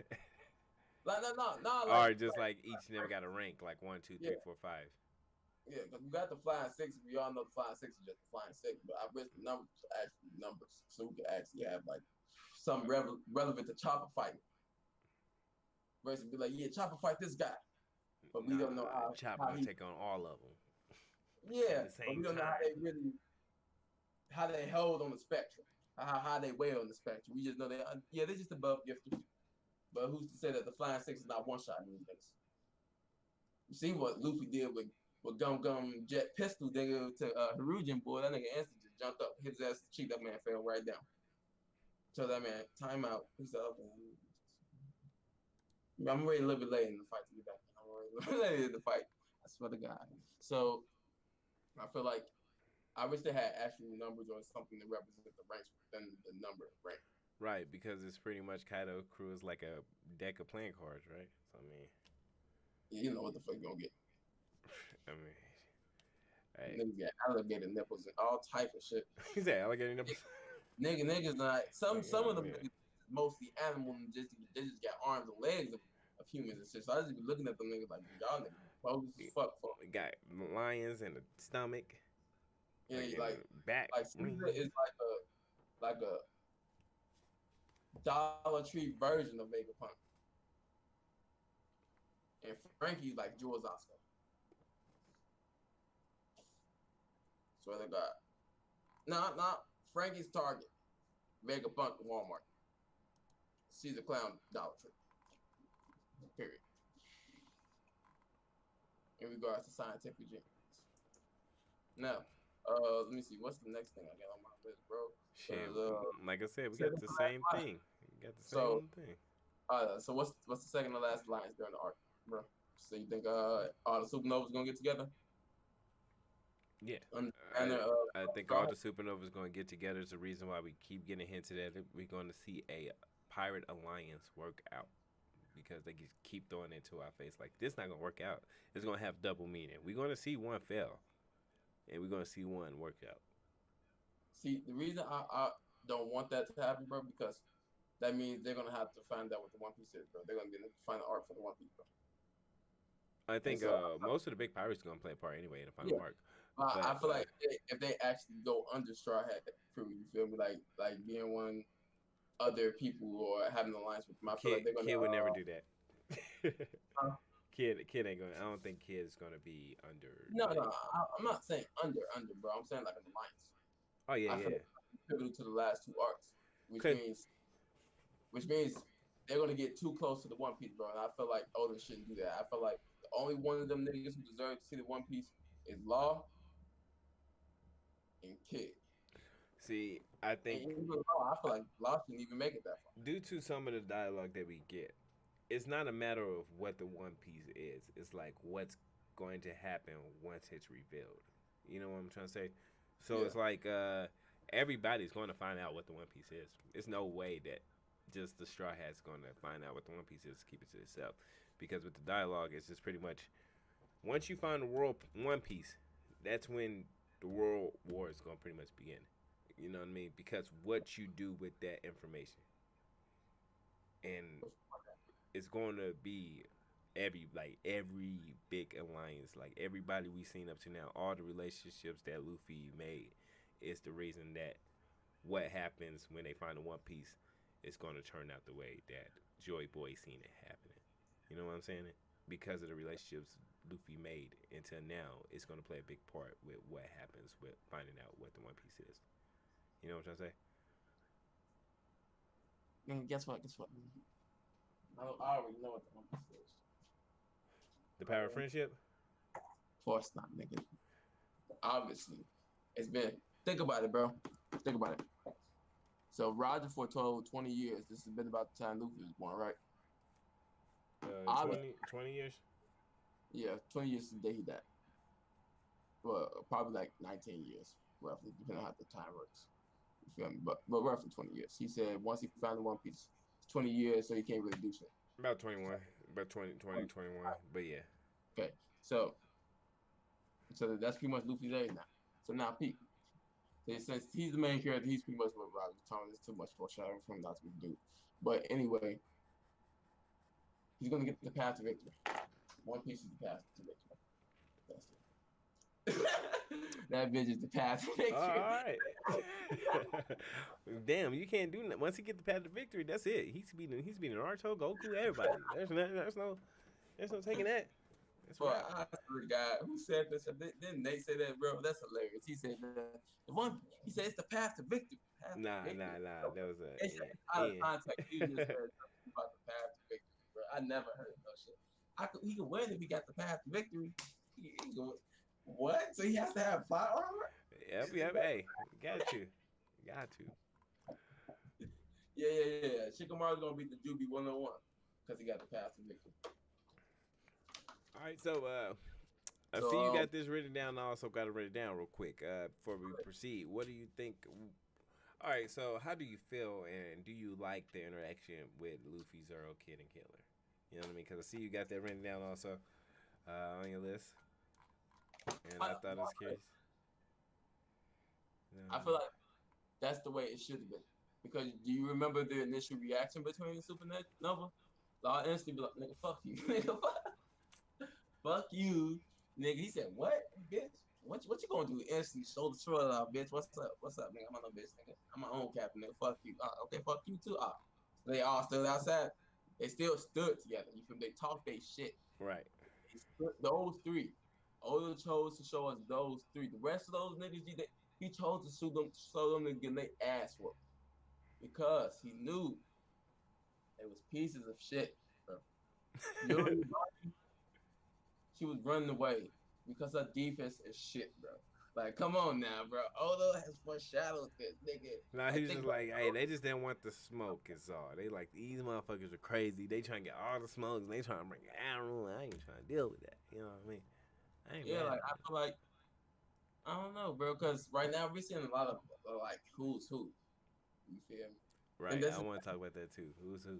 Like no, or just like each of them got a rank, like 1, 2, 3, yeah, 4, 5. yeah, because we got the flying six. We all know the flying six is just the flying six, but I wish the numbers were actually numbers, so we could actually have like some relevant to Chopper fighting. Versus be like, yeah, Chopper fight this guy, but we don't know Chopper how gonna he. take on all of them Yeah, at the but we same don't know how time. they really how they hold on the spectrum, how they weigh on the spectrum. We just know they yeah they're just above gifters. But who's to say that the flying six is not one shot in these niggas? You see what Luffy did with Gum Gum Jet Pistol nigga to Hirujian boy. That nigga instantly just jumped up, hit his ass to the cheek. That man fell right down. So that man, time out. He said, okay, I'm ready a little bit late in the fight to get back. I'm ready a little bit late in the fight. I swear to God. So I feel like I wish they had actual numbers or something to represent the ranks than the number rank. Right, because it's pretty much Kaido crew is like a deck of playing cards, right? So I mean, Yeah, you know what the fuck you gonna get. I mean, hey, Niggas got alligator nipples and all type of shit. he's that alligator nipples. Niggas not some of them Yeah. niggas mostly animal and they just got arms and legs of humans and shit. So I just be looking at them niggas like y'all niggas bogus as fuck. We got lions in the stomach, Yeah, like in like the back. Caesar is like a Dollar Tree version of Vegapunk. And Frankie's like Jules Oscar. Swear to God. Nah, Frankie's Target. Vegapunk Walmart. Caesar Clown Dollar Tree. Period. In regards to scientific genius. Now, let me see. What's the next thing I got on my list, bro? Shit, like I said, we got the same thing. We got the So, same thing. So what's the second to last alliance during the arc, bro? So you think all the supernovas gonna get together? Yeah, And I think all the supernovas going to get together. Is the reason why we keep getting hinted at it. We're going to see a pirate alliance work out because they just keep throwing it into our face like this not going to work out. It's going to have double meaning. We're going to see one fail, and we're going to see one work out. See, the reason I don't want that to happen, bro, because that means they're gonna have to find out what the One Piece is, bro. They're gonna get to find the arc for the One Piece, bro. I think so, most of the big pirates are going to play a part anyway in the final arc. But, I feel like if they actually go under Straw Hat crew, you feel me, like being one other people or having an alliance with them, I feel like they're gonna. Kid would never do that. Huh? Kid ain't going. I don't think Kid's going to be under. No, I'm not saying under, bro. I'm saying like an alliance. Oh yeah, I feel like pivotal to the last two arcs, which means they're gonna get too close to the One Piece, bro. And I feel like Oda shouldn't do that. I feel like the only one of them niggas who deserve to see the One Piece is Law and Kid. See, I think And even Law, I feel like Law shouldn't even make it that far. due to some of the dialogue that we get, it's not a matter of what the One Piece is. It's like what's going to happen once it's revealed. You know what I'm trying to say? So it's like everybody's going to find out what the One Piece is. There's no way that just the Straw Hat's going to find out what the One Piece is, keep it to itself. Because with the dialogue, it's just pretty much once you find the world One Piece, that's when the world war is going to pretty much begin. You know what I mean? Because what you do with that information, and it's going to be every big alliance, like everybody we've seen up to now, all the relationships that Luffy made, is the reason that what happens when they find the One Piece is going to turn out the way that Joy Boy seen it happening. You know what I'm saying? Because of the relationships Luffy made until now, it's going to play a big part with what happens with finding out what the One Piece is. You know what I'm trying to say? And guess what? I already know what the One Piece is. The power of friendship. Of course not, nigga. Obviously, it's been. Think about it, bro. Think about it. So Roger for a total of 20 years. This has been about the time Luffy was born, right? 20 years. Yeah, 20 years since the day he died. Well, probably like 19 years, roughly, depending on how the time works. You feel me? But roughly 20 years. He said once he found the One Piece, it's 20 years, so he can't really do shit. About 21. About 20, 21. But yeah. Okay, so that's pretty much Luffy's age now. So now Pete. So since he's the main character, he's pretty much what Roger Tom is too much foreshadowing for him not to do. But anyway, he's gonna get the path to victory. One Piece is the path to victory. That's it. That bitch is the path to victory. All right. Damn, you can't do that. Once he get the path to victory, that's it. He's beating Naruto, Goku, everybody. There's no taking that. That's Bro, right. I swear to God, who said this? Didn't Nate say that, bro? That's hilarious. He said that. He said it's the path to victory. Nah. That was It's out of context. He just said something about the path to victory, bro. I never heard no shit. He could win if he got the path to victory. He go, what? So he has to have plot armor? Yep. Hey, got to. Yeah. Shikamaru's gonna beat the Jubi 101 because he got the path to victory. All right, so I see you got this written down. I also got it written down real quick before we proceed. What do you think? All right, so how do you feel, and do you like the interaction with Luffy, Zoro, Kid, and Killer? You know what I mean? Because I see you got that written down also on your list, and I thought it was curious. I feel like that's the way it should have been. Because do you remember the initial reaction between the Supernova? I'll instantly be like, nigga, fuck you. Nigga, fuck you. Nigga, he said, what, bitch? What you gonna do? Instantly shoulder shrug out, bitch. What's up, nigga? I'm not no bitch, nigga. I'm my own captain, nigga. Fuck you. Okay, fuck you too. So they all stood outside. They still stood together. You feel me? They talked they shit. Right. Those three. Oda chose to show us those three. The rest of those niggas, he chose to show them to get their ass whooped. Because he knew it was pieces of shit, bro. She was running away because her defense is shit, bro. Like, come on now, bro. Oda has foreshadowed this, nigga. Nah, he was just like, hey, they just didn't want the smoke, is all. They like, these motherfuckers are crazy. They trying to get all the smokes, and they trying to bring it down. I ain't trying to deal with that. You know what I mean? I feel like, I don't know, bro, because right now we're seeing a lot of, like, who's who. You feel me? Right, I want to talk about that, too. Who's who?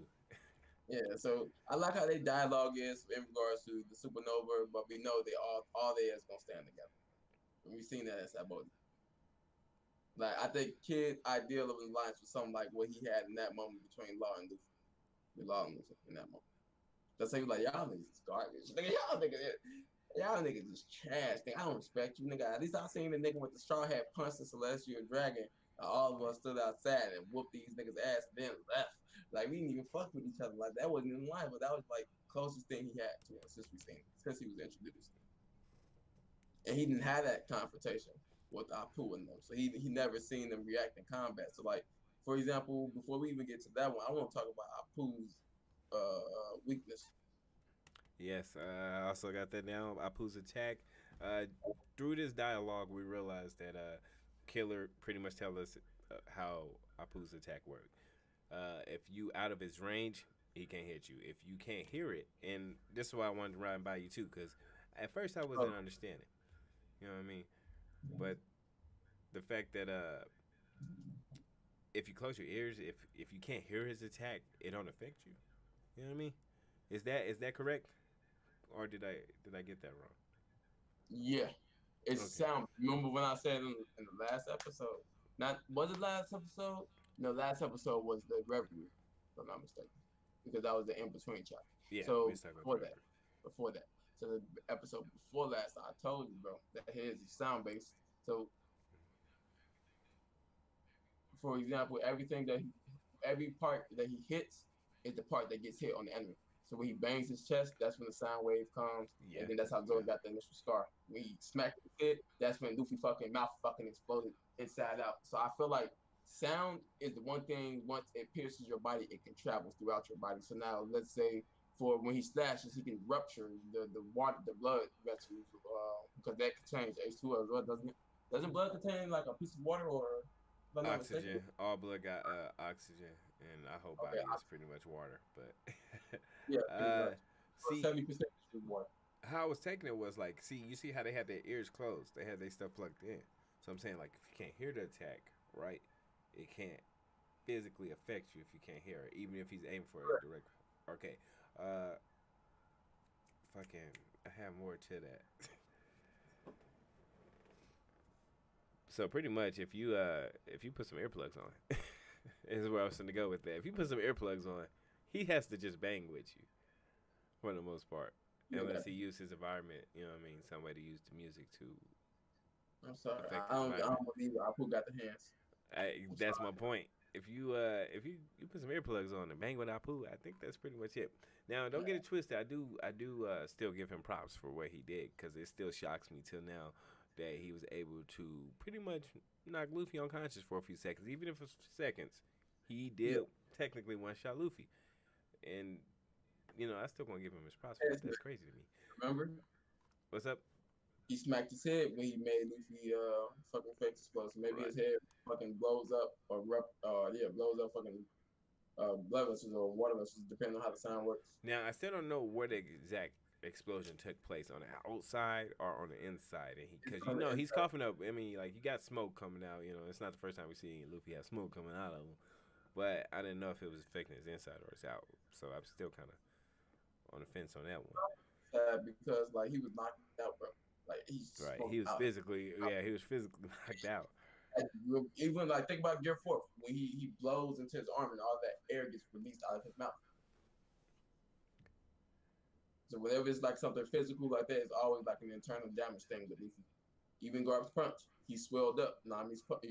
Yeah, so I like how they dialogue is in regards to the Supernova, but we know they all they is gonna stand together. And we've seen that as Saboti. Like, I think Kid ideal of the lines was something like what he had in that moment between Law and Luffy. With Law and Luffy in that moment. That's how he was like, y'all niggas is garbage. Nigga, y'all niggas just trash. Nigga, I don't respect you, nigga. At least I seen the nigga with the straw hat punch the Celestial Dragon. All of us stood outside and whooped these niggas' ass and then left. Like, we didn't even fuck with each other. Like, that wasn't in line, but that was, like, closest thing he had to us since he was introduced. And he didn't have that confrontation with Apu and them. So he never seen them react in combat. So, like, for example, before we even get to that one, I want to talk about Apu's weakness. Yes, I also got that down. Apu's attack. Through this dialogue, we realized that Killer pretty much tell us how Apu's attack worked. If you out of his range, he can't hit you. If you can't hear it, and this is why I wanted to ride by you too, because at first I wasn't understanding. You know what I mean? But the fact that if you close your ears, if you can't hear his attack, it don't affect you. You know what I mean? Is that correct, or did I get that wrong? Yeah, it sound. Remember when I said in the last episode? Was it last episode? No, last episode was the Reverie, if I'm not mistaken, because that was the in between chapter. Yeah. So before that, so the episode before last, I told you, bro, that his is sound based. So, for example, every part that he hits is the part that gets hit on the enemy. So when he bangs his chest, that's when the sound wave comes, and then that's how Zoro got the initial scar. When he smacked his head, that's when Luffy fucking mouth fucking exploded inside out. So I feel like sound is the one thing. Once it pierces your body, it can travel throughout your body. So now, let's say for when he slashes, he can rupture the water, the blood vessels, because that can change H2O as well, doesn't it? Doesn't blood contain like a piece of water, or if I'm not mistaken? Oxygen. All blood got oxygen, and our whole Okay, body is pretty much water. But yeah, pretty much. see, 70% is water. how I was taking it was like, see, you see how they had their ears closed, they had their stuff plugged in. So I'm saying, like, if you can't hear the attack, right, it can't physically affect you if you can't hear it, even if he's aiming for a direct. Okay, uh, fucking, I have more to that. So pretty much, if you put some earplugs on, is where I was going to go with that. If you put some earplugs on, he has to just bang with you for the most part, unless he used his environment. You know what I mean? Some way to use the music to I'm sorry, affect I his don't, I environment. don't believe Apu got the hands. That's my point. If you put some earplugs on and bang with Apu, I think that's pretty much it. Now, don't get it twisted. I do still give him props for what he did, because it still shocks me till now that he was able to pretty much knock Luffy unconscious for a few seconds, even if it's seconds. He did technically one shot Luffy, and I still gonna give him his props for that. That's crazy to me. Remember? What's up? He smacked his head when he made Luffy fucking face explosive. Maybe Right. his head fucking blows up or blows up fucking blood vessels or water vessels, depending on how the sound works. Now, I still don't know where the exact explosion took place, on the outside or on the inside, and because he's coughing up. I mean, like, you got smoke coming out. It's not the first time we see Luffy have smoke coming out of him, but I didn't know if it was affecting his inside or his out. So I'm still kind of on the fence on that one. Because like he was knocked out, bro. Like he's Right, he was physically, he was physically knocked out. Even like think about Gear 4 when he blows into his arm and all that air gets released out of his mouth. So whenever it's like something physical like that, it's always like an internal damage thing with Luffy. Even Garp's punch, he swelled up. Nami's punch,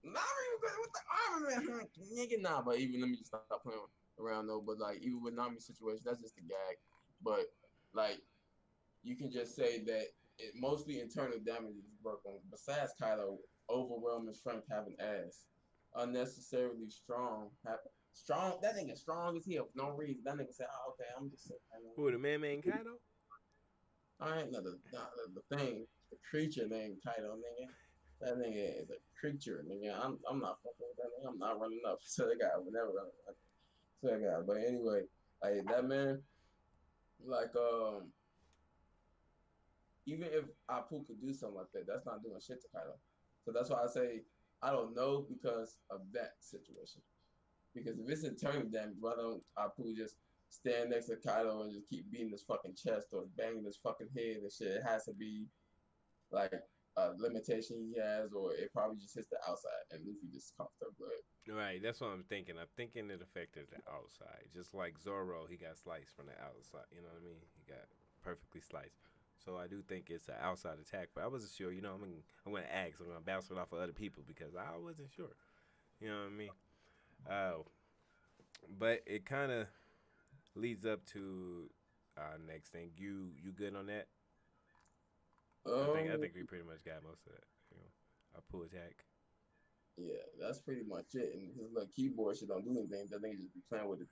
Nami with the armor, man. Nigga, nah, but even let me just stop playing around though. But like even with Nami's situation, that's just a gag. But like you can just say that it mostly internal damages work on. Besides Kylo, overwhelming strength having ass, unnecessarily strong. Strong. That nigga strong as hell for no reason. That nigga said, "Oh, okay, I'm just saying." Who, the man Kaido? I ain't the thing, the creature named Kylo, nigga. That nigga is a creature, nigga. I'm not fucking with that nigga. I'm not running up to the guy. I would never run up to that guy. But anyway, like that man, like even if Apu could do something like that, that's not doing shit to Kaido. So that's why I say I don't know because of that situation. Because if it's internal damage, why don't Apu just stand next to Kaido and just keep beating his fucking chest or banging his fucking head and shit? It has to be like a limitation he has, or it probably just hits the outside and Luffy just coughs up blood. Right, that's what I'm thinking. I'm thinking it affected the outside, just like Zoro. He got sliced from the outside. You know what I mean? He got perfectly sliced. So I do think it's an outside attack, but I wasn't sure. I'm gonna ask. I'm gonna bounce it off of other people because I wasn't sure. You know what I mean? Uh, but it kind of leads up to next thing. You good on that? I think we pretty much got most of that. A pull attack. Yeah, that's pretty much it. And his little keyboard shit don't do anything. That nigga just be playing with it.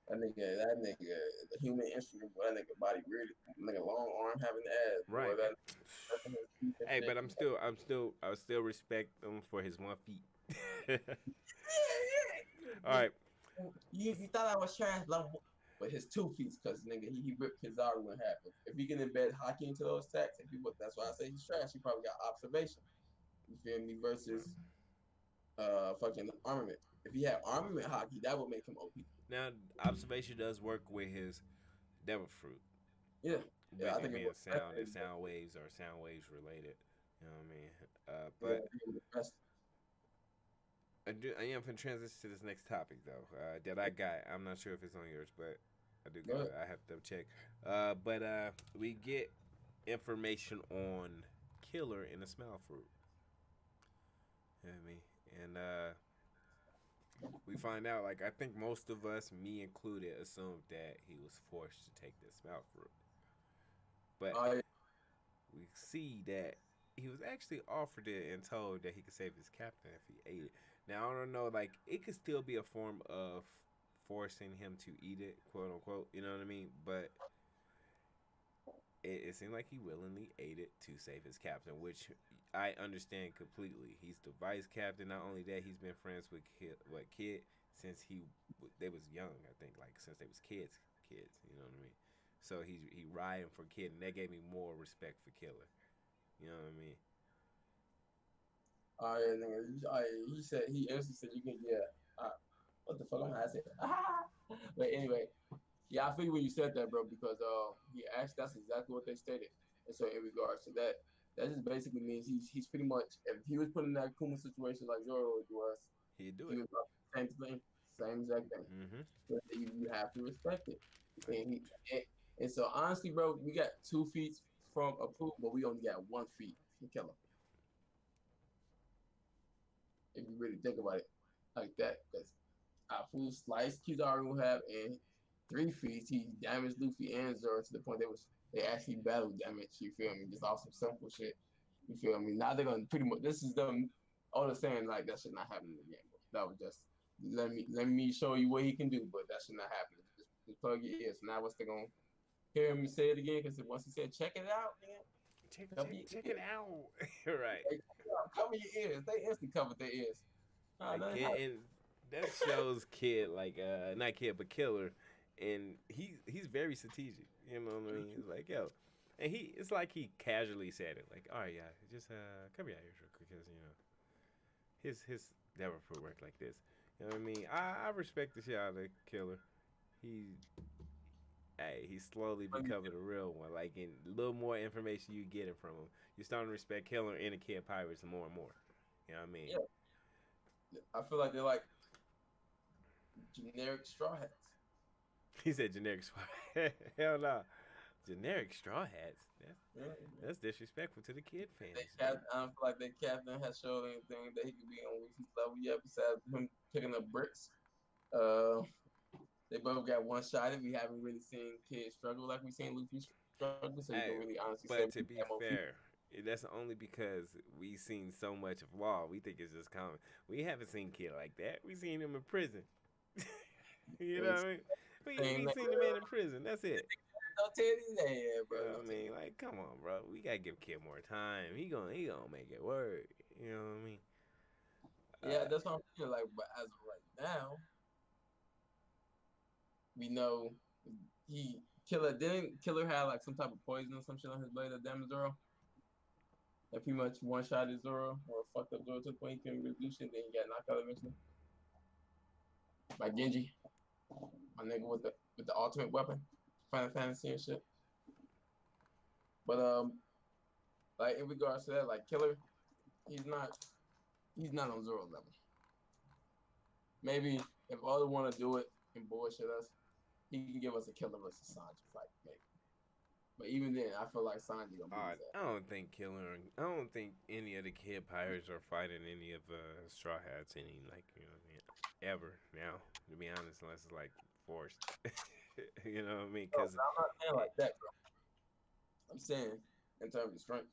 That nigga, the human instrument, boy, that nigga body weird. Nigga long arm having ass, boy. Right. Hey, but I still respect him for his 1 feet. All right. You thought I was trash, but his 2 feet, cause nigga, he ripped Kizaru in half. If he can embed hockey into those attacks, that's why I say he's trash. He probably got observation. You feel me? Versus fucking armament. If he had armament hockey, that would make him OP. Now, observation does work with his devil fruit. Yeah. With I it think being sound waves or sound waves related. You know what I mean? But I am going to transition to this next topic, though, that I got. I'm not sure if it's on yours, but I do got it. I have to check. But we get information on Killer in the smell fruit. You know what I mean? And we find out, like, I think most of us, me included, assumed that he was forced to take the smell fruit. But we see that he was actually offered it and told that he could save his captain if he ate it. Now I don't know, like it could still be a form of forcing him to eat it, quote unquote. You know what I mean? But it seemed like he willingly ate it to save his captain, which I understand completely. He's the vice captain. Not only that, he's been friends with Kid since they was young. I think like since they was kids. You know what I mean? So he riding for Kid, and that gave me more respect for Killer. You know what I mean? Oh yeah, nigga. He said he instantly said you can get. What the fuck am I saying? But anyway, yeah, I figured when you said that, bro, because he asked. That's exactly what they stated. And so in regards to that, that just basically means he's pretty much if he was put in that Kuma situation like Zoro was, He'd do he it. was same thing, same exact thing. Mm-hmm. But you have to respect it. And and so honestly, bro, we got 2 feet from approval, but we only got 1 feet from Killer. If you really think about it like that, because Apu sliced Kizaru will have in 3 feet. He damaged Luffy and Zoro to the point they actually battle damage. You feel me? Just off some simple shit. You feel me? Now they're gonna pretty much. This is them all the saying like that should not happen in the game. Bro. That was just let me show you what he can do, but that should not happen. Just plug your ears. Now what's they gonna hear him say it again? Because once he said check it out, man. Check it out. Right. Hey, cover your ears. They instantly covered their ears. Like and that shows Kid like not Kid but Killer, and he's very strategic. You know what I mean? He's like yo, and it's like he casually said it like all right yeah just come here real quick because you know his never put work like this. You know what I mean? I respect the shit out of the Killer. He's slowly becoming a real one. Like, in a little more information you getting from him, you're starting to respect Killer and the Kid Pirates more and more. You know what I mean? Yeah. I feel like they're like generic straw hats. He said generic straw hats. Hell no. Generic straw hats? That's disrespectful to the Kid fans. I don't feel like their captain has showed anything that he could be on Luffy's level yet besides him picking up bricks. They both got one shot and we haven't really seen Kid struggle like we've seen Luffy struggle, so you can really honestly say. But to be fair, that's only because we seen so much of Law. We think it's just common. We haven't seen Kid like that. We seen him in prison. You know what I mean? We seen the man in prison. That's it. No titties there, bro. You know what I mean? Like, come on, bro. We gotta give Kid more time. He gonna make it work. You know what I mean? Yeah, that's what I'm saying. Like, but as of right now, we know Killer had like some type of poison or some shit on his blade that damaged Zoro. That pretty much one shot at Zoro or fucked up Zoro to the point he couldn't reduce it, then he got knocked out eventually. By Genji. My nigga with the ultimate weapon. Final Fantasy and shit. But like in regards to that, like Killer, he's not on Zoro level. Maybe if others want to do it and bullshit us, he can give us a Killer versus Sanji fight, maybe. But even then, I feel like Sanji gonna beat his ass. I don't think I don't think any of the Kid Pirates are fighting any of Straw Hats any ever now. To be honest, unless it's like forced. You know what I mean? Because I'm not saying like that, bro. I'm saying in terms of strength,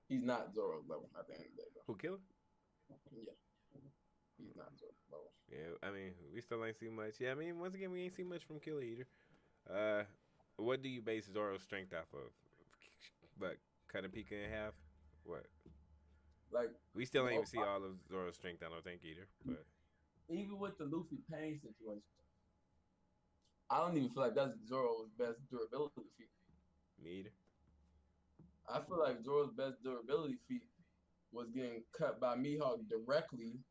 he's not Zoro's level at the end of the day, bro. Who Killer? Yeah. He's not Zoro's level. Yeah, I mean, we still ain't seen much. Yeah, I mean, once again, we ain't seen much from Killer either. What do you base Zoro's strength off of? But cut a Pika in half? What? Like we still ain't even see all of Zoro's strength, I don't think either. But even with the Luffy pain situation, I don't even feel like that's Zoro's best durability feat. Me either. I feel like Zoro's best durability feat was getting cut by Mihawk directly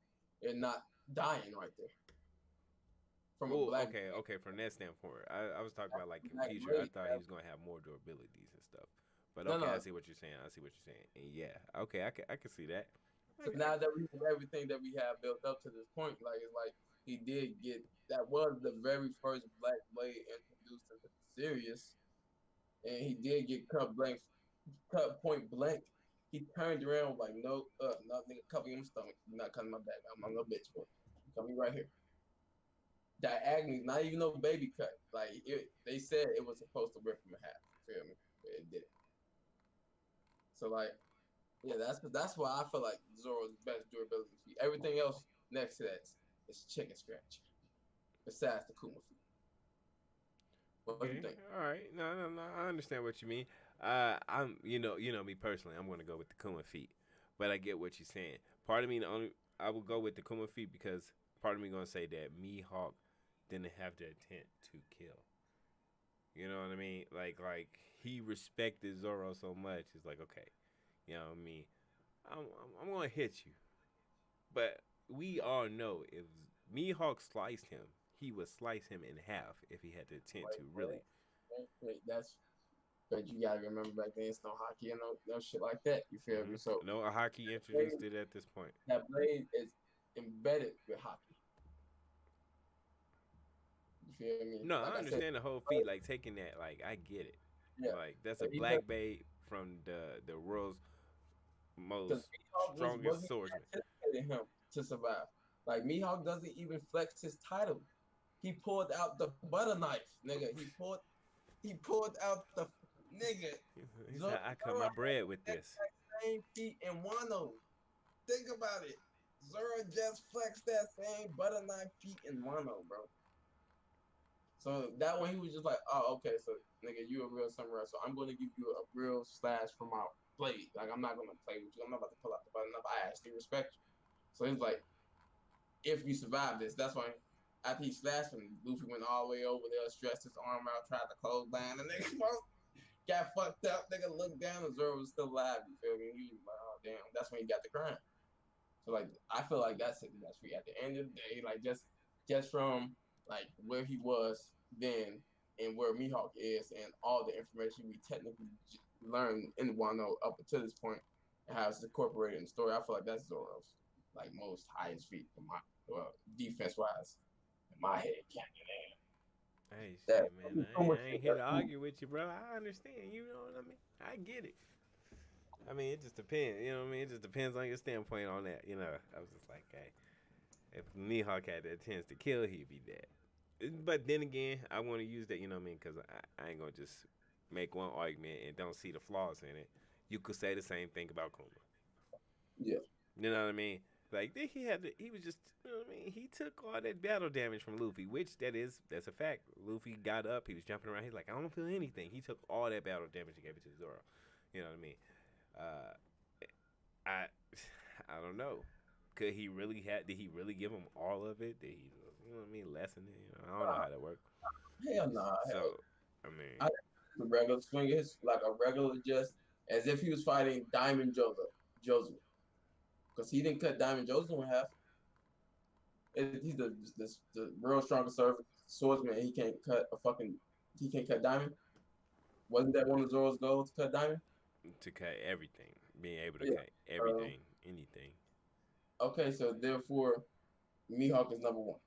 and not dying right there. From okay. From that standpoint, I was talking about like in future. I thought he was gonna have more durabilities and stuff. But okay, I see what you're saying. And yeah, okay, I can see that. So now that we have everything that we have built up to this point, like it's like he did get that was the very first Black Blade introduced into the series, and he did get cut point blank. He turned around like no, nothing. Cover your stomach. You're not cutting my back. I'm a little bitch, boy. Coming right here. Diagonally, not even no baby cut. Like they said it was supposed to rip him in half. Feel me? But it didn't. So like, Yeah, that's why I feel like Zoro's best durability feat. Everything else next to that is chicken scratch. Besides the Kuma feat. What do you Okay, think? all right. No, no, no. I understand what you mean. I'm, me personally. I'm going to go with the Kuma feet, but I get what you're saying. Part of me, I will go with the Kuma feet because part of me gonna say that Mihawk didn't have the intent to kill. You know what I mean? Like he respected Zoro so much. It's like, okay, you know what I mean? I'm gonna hit you, but we all know if Mihawk sliced him, he would slice him in half if he had the intent to really. That's but you gotta remember back then it's no hockey and no shit like that. You feel me? So No, a hockey introduced it at this point. that blade is embedded with hockey. You feel me? No, Like I I said, understand the whole feat, like taking that, like I get it. yeah. Like that's a But even black bait from the world's because most Mihawk strongest wasn't swordsman. anticipating him to survive. Like Mihawk doesn't even flex his title. He pulled out the butter knife, nigga. He pulled out the nigga. He Zoro said, "I cut my bread with had this." that same feat in Wano. Think about it. Zoro just flexed that same butter knife feat in Wano, bro. So that one he was just like, oh, okay, so nigga, you a real samurai, so I'm gonna give you a real slash from my blade. Like I'm not gonna play with you. I'm not about to pull out the button up. I actually respect you. So he's like, if you survive this, that's why after he slashed him, Luffy went all the way over there, stretched his arm out, tried to close down, and nigga got fucked up. Nigga looked down, and Zoro was still alive. You feel me? He was like, oh damn, that's when he got the crown. So like, I feel like that's it. That's free. At the end of the day, like just from like where he was then and where Mihawk is, and all the information we technically learned in Wano up until this point, and how it's incorporated in the story, I feel like that's Zoro's like most highest feat in my defense wise in my head. Canyon. Hey, That shit, man. I ain't here to that's argue with you, bro. I understand. You know what I mean? I get it. I mean, it just depends. You know what I mean? It just depends on your standpoint on that. You know, I was just like, hey, if Mihawk had the chance to kill, he'd be dead. But then again, I want to use that, you know what I mean? Because I ain't going to just make one argument and don't see the flaws in it. You could say the same thing about Kuma. yeah. You know what I mean? Like he was just, you know what I mean? He took all that battle damage from Luffy, which that's a fact. Luffy got up, he was jumping around. He's like, I don't feel anything. He took all that battle damage and gave it to Zoro. You know what I mean? Uh, I I don't know. Did he really give him all of it? Did he, you know what I mean, lessen it? You know, I don't know how that worked. Hell nah. So, Hell. I mean, I the regular swing is like a regular just as if he was fighting Diamond Joseph. Because he didn't cut Diamond Joseph in half. He's the real strongest swordsman. And he can't cut Diamond. Wasn't that one of Zoro's goals to cut Diamond? to cut everything, being able to Yeah. cut everything, anything. Okay, so therefore, Mihawk is number one.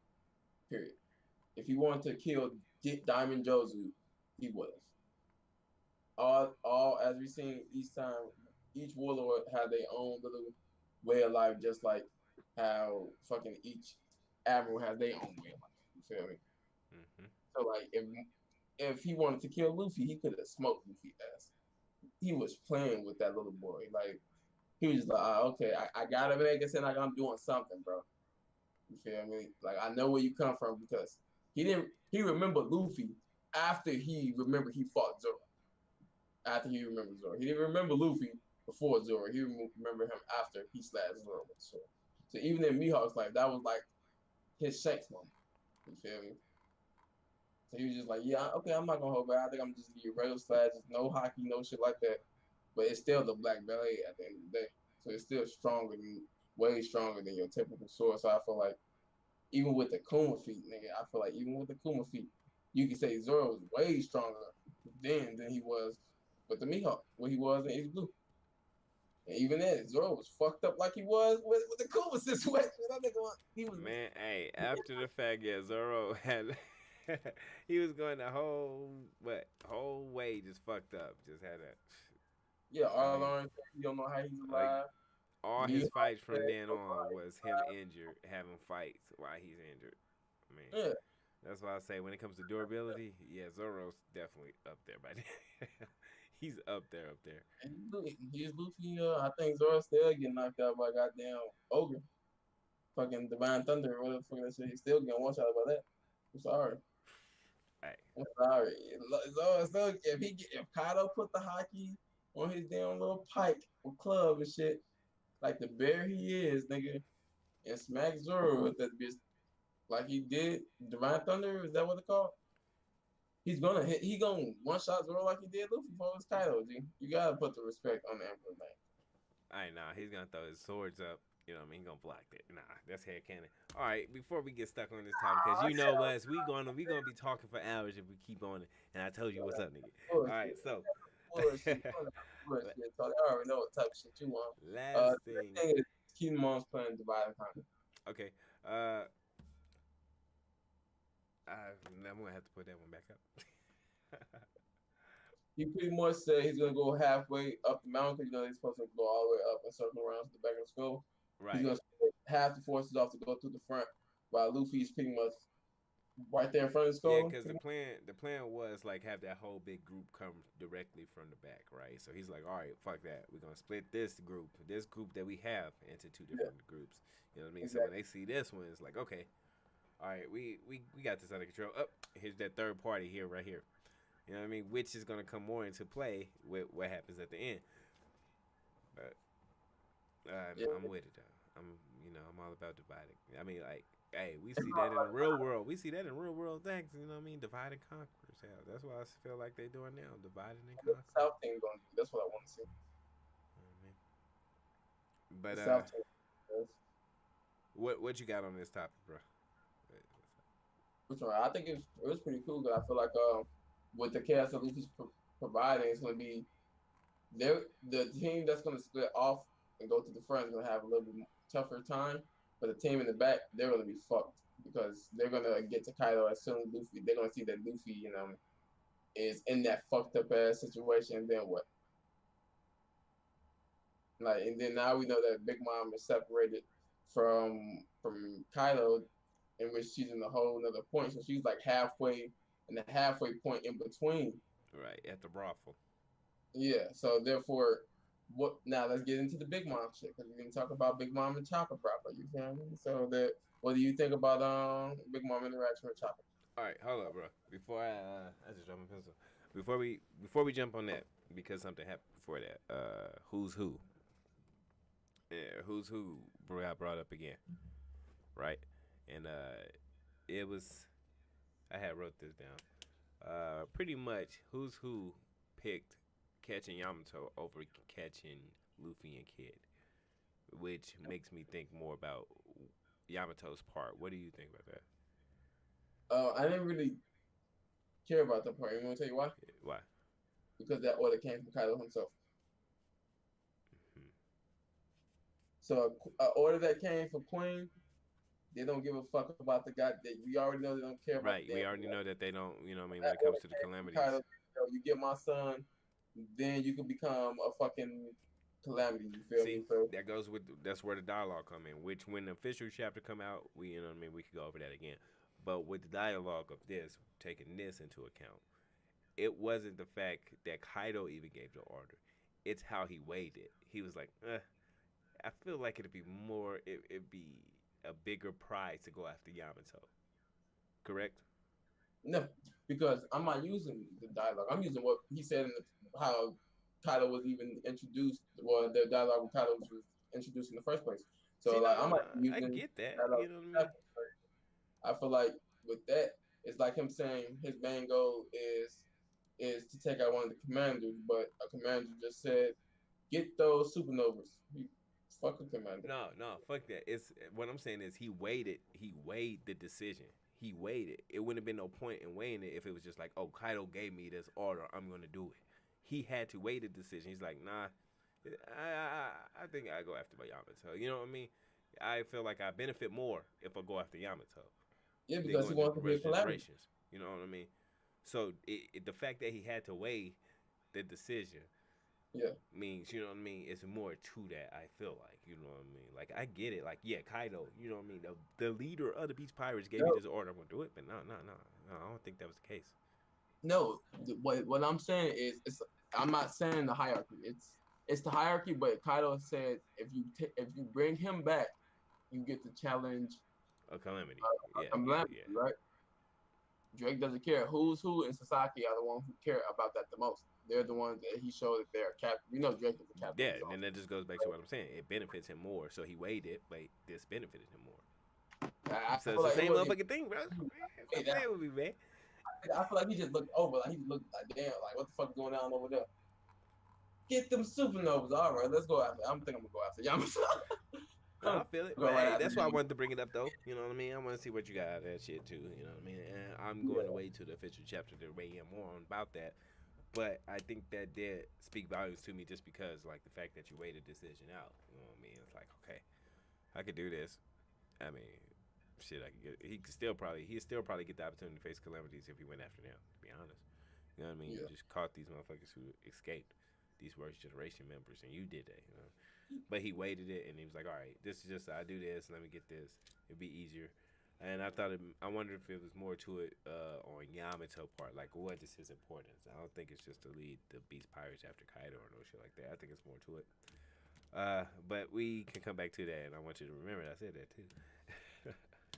Period. If he wanted to kill Diamond Jozu, he would have. All as we seen each time, each warlord had their own little way of life, just like how fucking each admiral has their own way of life. You feel me? Hmm. So like if he wanted to kill Luffy, he could have smoked Luffy ass. He was playing with that little boy. Like he was just like, okay, I gotta make it sound like I'm doing something, bro. You feel me? Like I know where you come from because he remembered Luffy after he remembered he fought Zoro. After he remembered Zoro. He didn't remember Luffy before Zoro. He remembered him after he slashed Zoro with the sword. So even in Mihawk's life, that was like his Shanks moment. You feel me? So he was just like, yeah, okay, I'm not gonna hold back. I think I'm just gonna get regular slashes, no hockey, no shit like that. But it's still the black belly at the end of the day. So it's still way stronger than your typical sword. So I feel like even with the Kuma feet, nigga, I feel like even with the Kuma feet, you can say Zoro was way stronger then than he was with the Mihawk, when he was in East Blue. And even then, Zoro was fucked up like he was with the Kuma situation. That nigga, he was. Man, hey, after the fact, yeah, Zoro had he was going the whole way just fucked up. Just had a, Yeah, I mean, Arlong, you don't know how he's like alive. all his Mihawk fights said from then on nobody was him alive. injured, having fights while he's injured. I mean, Yeah, that's why I say when it comes to durability, yeah, Zoro's definitely up there by then. He's up there, up there. And he's Luffy. I think Zoro still getting knocked out by goddamn Ogre. Fucking Divine Thunder or whatever the fuck that shit. He's still getting one shot about that. I'm sorry. Hey, I'm sorry. So if Kaido put the hockey on his damn little pike or club and shit, like the bear he is, nigga, and smack Zoro with that bitch like he did Divine Thunder, is that what it's called? He's gonna hit. He gonna one shot Zoro like he did Luffy for his Kaido. G. You gotta put the respect on the Emperor name. nah, he's gonna throw his swords up. You know what I mean? He gonna block that. Nah, that's headcanon. All right, before we get stuck on this topic, because you know us, we gonna be talking for hours if we keep on it. And I told you what's up, nigga. All right, so Bullshit. Bullshit. So I already know what type of shit you want. last The thing. thing is, Kingdom Mom's playing Divide and Conquer. Okay. I'm gonna have to put that one back up. He pretty much said he's gonna go halfway up the mountain because they're supposed to go all the way up and circle around to the back of the skull. Right. He's gonna split half the forces off to go through the front, while Luffy's pretty much right there in front of the skull. Yeah, because the plan was like have that whole big group come directly from the back, right? So he's like, all right, fuck that. We're gonna split this group that we have into two different groups. You know what I mean? Exactly. So when they see this one, it's like, okay, all right, we got this under control. Up, here's that third party here, right here. You know what I mean? Which is gonna come more into play with what happens at the end. But I'm with it though. I'm all about dividing. I mean, like, hey, we see that in the real world. We see that in real world things. You know what I mean? Divide and conquer. Hell, that's what I feel like they're doing now. Dividing and conquer. The South thing gonna do. That's what I want to see. You know what I mean? But The South thing. what you got on this topic, bro? Which one? I think it was pretty cool because I feel like with the chaos that Luffy's providing, it's gonna be the team that's gonna split off and go to the front is gonna have a little bit tougher time, but the team in the back they're gonna be fucked because they're gonna get to Kaido as soon as Luffy. They're gonna see that Luffy, is in that fucked up ass situation. And then what? Like, and then now we know that Big Mom is separated from Kaido, in which she's in a whole another point. So she's like halfway in the halfway point in between. Right at the brothel. Yeah. So therefore, what? Now let's get into the Big Mom shit because we can talk about Big Mom and Chopper proper. You feel me? So what do you think about Big Mom interaction with Chopper? All right, hold up, bro. Before I just dropped my pencil. Before we jump on that, because something happened before that. Who's who? Yeah, who's who? Bro, I brought up again, right? And it was I had wrote this down. Pretty much, who's who picked catching Yamato over catching Luffy and Kid, which makes me think more about Yamato's part. What do you think about that? I didn't really care about that part. You want to tell you why? Why? Because that order came from Kaido himself. Mm-hmm. So an order that came from Queen, they don't give a fuck about the guy. We already know they don't care about. Right. We already know that they don't. You know what I mean? When it comes to the calamities. Kaido, you get my son, then you can become a fucking calamity. You feel me? So that goes with that's where the dialogue come in. Which when the official chapter come out, we you know what I mean. We could go over that again. But with the dialogue of this, taking this into account, it wasn't the fact that Kaido even gave the order. It's how he weighed it. He was like, I feel like it'd be more. It'd be a bigger prize to go after Yamato. Correct? No, because I'm not using the dialogue. I'm using what he said in how Kaido was even introduced. Well, the dialogue with Kaido was introduced in the first place. So I'm not using. I get that. Dialogue. You know what I mean? I feel like with that, it's like him saying his main goal is to take out one of the commanders, but a commander just said, "Get those supernovas." Fuck a commander. No, fuck that. It's what I'm saying is he weighed the decision. He weighed it. It wouldn't have been no point in weighing it if it was just like, oh, Kaido gave me this order, I'm gonna do it. He had to weigh the decision. He's like, nah, I think I go after my Yamato. You know what I mean? I feel like I benefit more if I go after Yamato. Yeah, because he wants to be a calamity. You know what I mean? So the fact that he had to weigh the decision, means, you know what I mean, it's more to that, I feel like, you know what I mean? Like, I get it. Like, yeah, Kaido, you know what I mean? The leader of the Beach Pirates gave me this order, I'm going to do it. But no, I don't think that was the case. No, what I'm saying is, I'm not saying the hierarchy. It's the hierarchy, but Kaido said if you bring him back, you get to challenge A calamity. a calamity, Yeah. right? Drake doesn't care. Who's who and Sasaki are the ones who care about that the most. They're the ones that he showed that they're captain. You know, Drake is the captain. Yeah, and then that just goes back to what I'm saying. It benefits him more, so he weighed it, but this benefited him more. I So feel it's the like same motherfucking thing, bro. Stop that. playing with me, man. I feel like he just looked over. Like he just looked like, damn, like what the fuck going on over there? Get them supernovas. All right, let's go after. I'm gonna go after Yamato. No, I feel it. But hey, that's why I wanted to bring it up, though. You know what I mean? I want to see what you got out of that shit, too. You know what I mean? And I'm going to wait to the official chapter to weigh in more on about that. But I think that did speak volumes to me just because, like, the fact that you weighed a decision out. You know what I mean? It's like, okay, I could do this. I mean, shit, I could get. He'd still probably get the opportunity to face calamities if he went after them. To be honest, you know what I mean? Yeah. You just caught these motherfuckers who escaped, these worst generation members, and you did that. You know. But he waited it, and he was like, "All right, this is just I do this. Let me get this. It'd be easier." And I wondered if it was more to it on Yamato part. Like, what is his importance? I don't think it's just to lead the Beast Pirates after Kaido or no shit like that. I think it's more to it. But we can come back to that, and I want you to remember I said that too.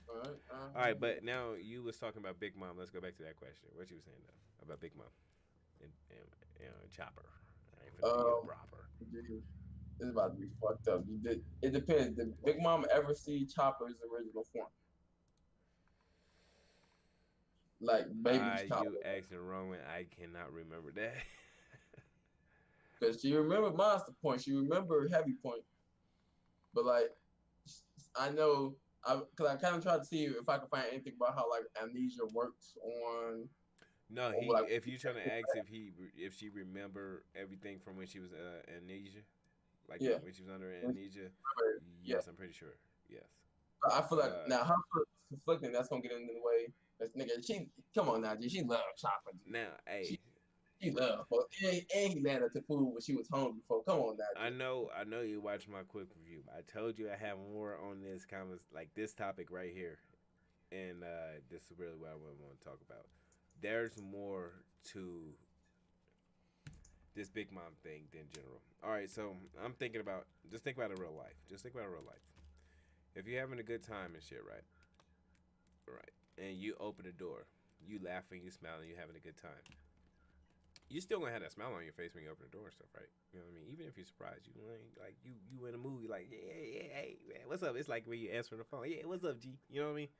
All right, but now you was talking about Big Mom. Let's go back to that question. What you was saying though about Big Mom and Chopper? I ain't finna be a robber. This is about to be fucked up. It depends. Did Big Mom ever see Chopper's original form? Like baby Chopper. You asking wrong one. I cannot remember that. Because she remembered Monster Point. She remembered Heavy Point. But like, I know, because I kind of tried to see if I could find anything about how like amnesia works on. No, like, if you trying to ask if she remember everything from when she was amnesia. Like when she was under amnesia? Yes, I'm pretty sure. Yes. I feel like now her conflicting, that's gonna get in the way. Cause nigga, she come on now, G. She loved Chopper. G. Now, hey, she loved. And he landed to food when she was home before. Come on now. G. I know you watched my quick review. I told you I have more on this like this topic right here, and this is really what I want to talk about. There's more to this Big Mom thing than general. All right, so I'm thinking about think about it real life. Just think about it real life. If you're having a good time and shit, right, and you open the door, you laughing, you smiling, you having a good time. You still gonna have that smile on your face when you open the door and stuff, right? You know what I mean? Even if you're surprised, you in a movie, like hey man, what's up? It's like when you answer the phone, yeah, what's up, G? You know what I mean?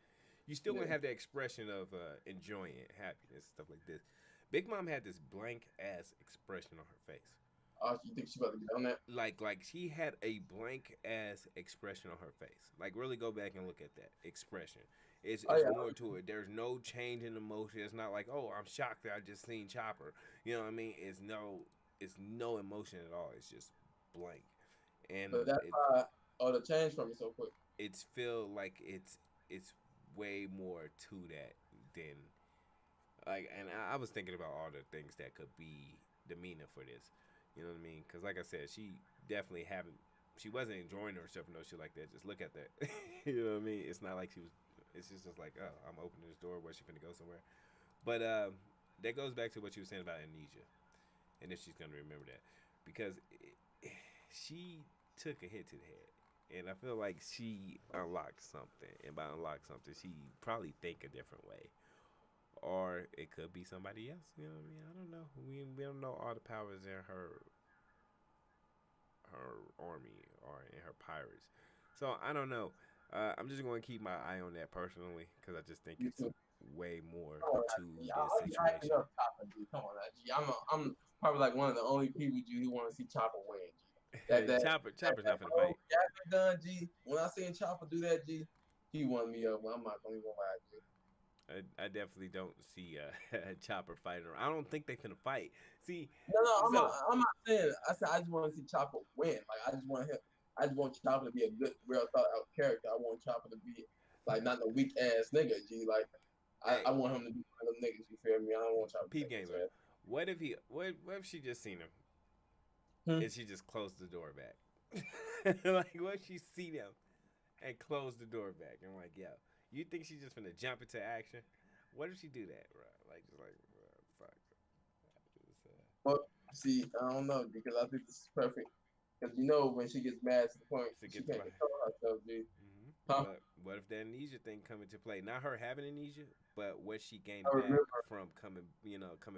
You still gonna have that expression of enjoying it, happiness, stuff like this. Big Mom had this blank ass expression on her face. Oh, you think she about to get on that? Like she had a blank ass expression on her face. Like really go back and look at that expression. It's more to it. There's no change in emotion. It's not like, oh, I'm shocked that I just seen Chopper. You know what I mean? It's no emotion at all. It's just blank. And but that's why the change from me so quick. It's feel like it's way more to that than like. And I was thinking about all the things that could be the meaning for this. You know what I mean? Because like I said, she definitely she wasn't enjoying herself or no shit like that. Just look at that. You know what I mean? It's not like she was. It's just like, oh, I'm opening this door. Where's she finna go somewhere? But that goes back to what you were saying about amnesia, and if she's gonna remember that, because she took a hit to the head, and I feel like she unlocked something, and by unlock something, she probably think a different way, or it could be somebody else. You know what I mean? I don't know. We don't know all the powers in her army or in her pirates, so I don't know. I'm just going to keep my eye on that personally because I just think it's way more to this situation. Come on, G. I'm probably like one of the only people, G, who want to see Chopper win, G. Chopper's not finna fight. Done, G. When I seen Chopper do that, G, he won me up. I'm not gonna even lie, G. I definitely don't see Chopper fighting. I don't think they finna fight. See, no, I'm not saying. I said I just want to see Chopper win. Like I just want Chopper to be a good, real thought out character. I want Chopper to be like not a weak ass nigga. G, like I want him to be one of them niggas. You feel me? I don't want Chopper. Peep game. What if she just seen him and she just closed the door back? Like what if she see them and close the door back and like, yo, you think she's just gonna jump into action? What if she do that, bro? Like just like, bro, fuck. See, I don't know because I think this is perfect. Because you know when she gets mad to the point To she get the can't control herself, G. Huh? But what if the amnesia thing come into play? Not her having amnesia, but what she gained I back remember. from coming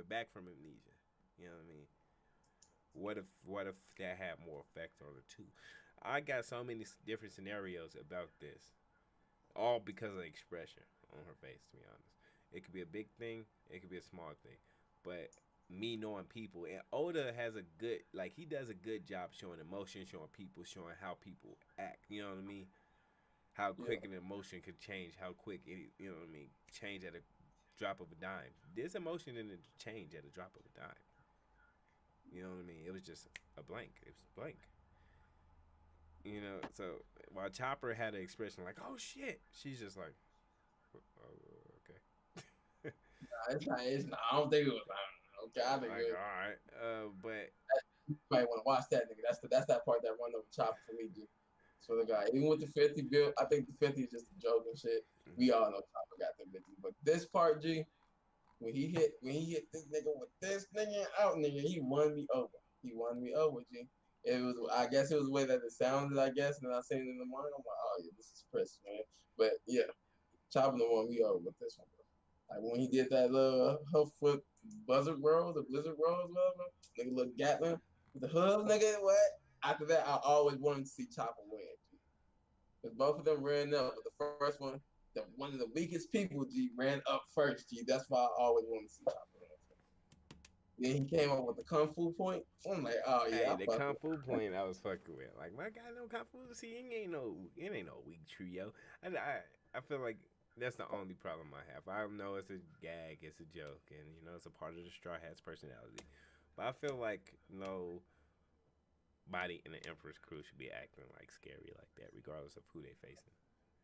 back from amnesia. You know what I mean? What if that had more effect on her too? I got so many different scenarios about this, all because of the expression on her face. To be honest, it could be a big thing, it could be a small thing, but me knowing people and Oda has a good he does a good job showing emotion, showing people, showing how people act. You know what I mean? How Yeah. quick an emotion could change, how quick it, you know what I mean, change at a drop of a dime. This emotion didn't change at a drop of a dime. You know what I mean? It was just a blank. It was blank. You know, so while Chopper had an expression like, "Oh shit," she's just like, "Oh, okay." It's not. It's not. I don't think it was. I don't know. Okay, I think Like, it was. all right, but You might want to watch that nigga. That's that part that run over Chopper for me, G. So the guy, even with the 50 bill, I think the 50 is just a joke and shit. We all know Chopper got the 50, but this part, G, when he hit this nigga with this nigga out, nigga, he won me over. He won me over, G. It was, I guess, it was the way that it sounded. I guess, and I seen it in the morning. I'm like, oh yeah, this is Chris, man. But yeah, Chopper the one we over with this one, bro. Like when he did that little her foot buzzard roll, the blizzard roll, whatever. Nigga look Gatlin with the hooves, nigga. What? After that, I always wanted to see Chopper win, G. Because both of them ran up, but the first one, one of the weakest people, G, ran up first, G. That's why I always wanted to see Chopper win. Then he came up with the kung fu point. I'm like, oh yeah, hey, I the fuck kung with. fu point I was fucking with. Like my guy no kung fu. See, it ain't no weak trio. I feel like that's the only problem I have. I know it's a gag, it's a joke, and it's a part of the Straw Hat's personality. But I feel like nobody in the Emperor's crew should be acting like scary like that, regardless of who they facing.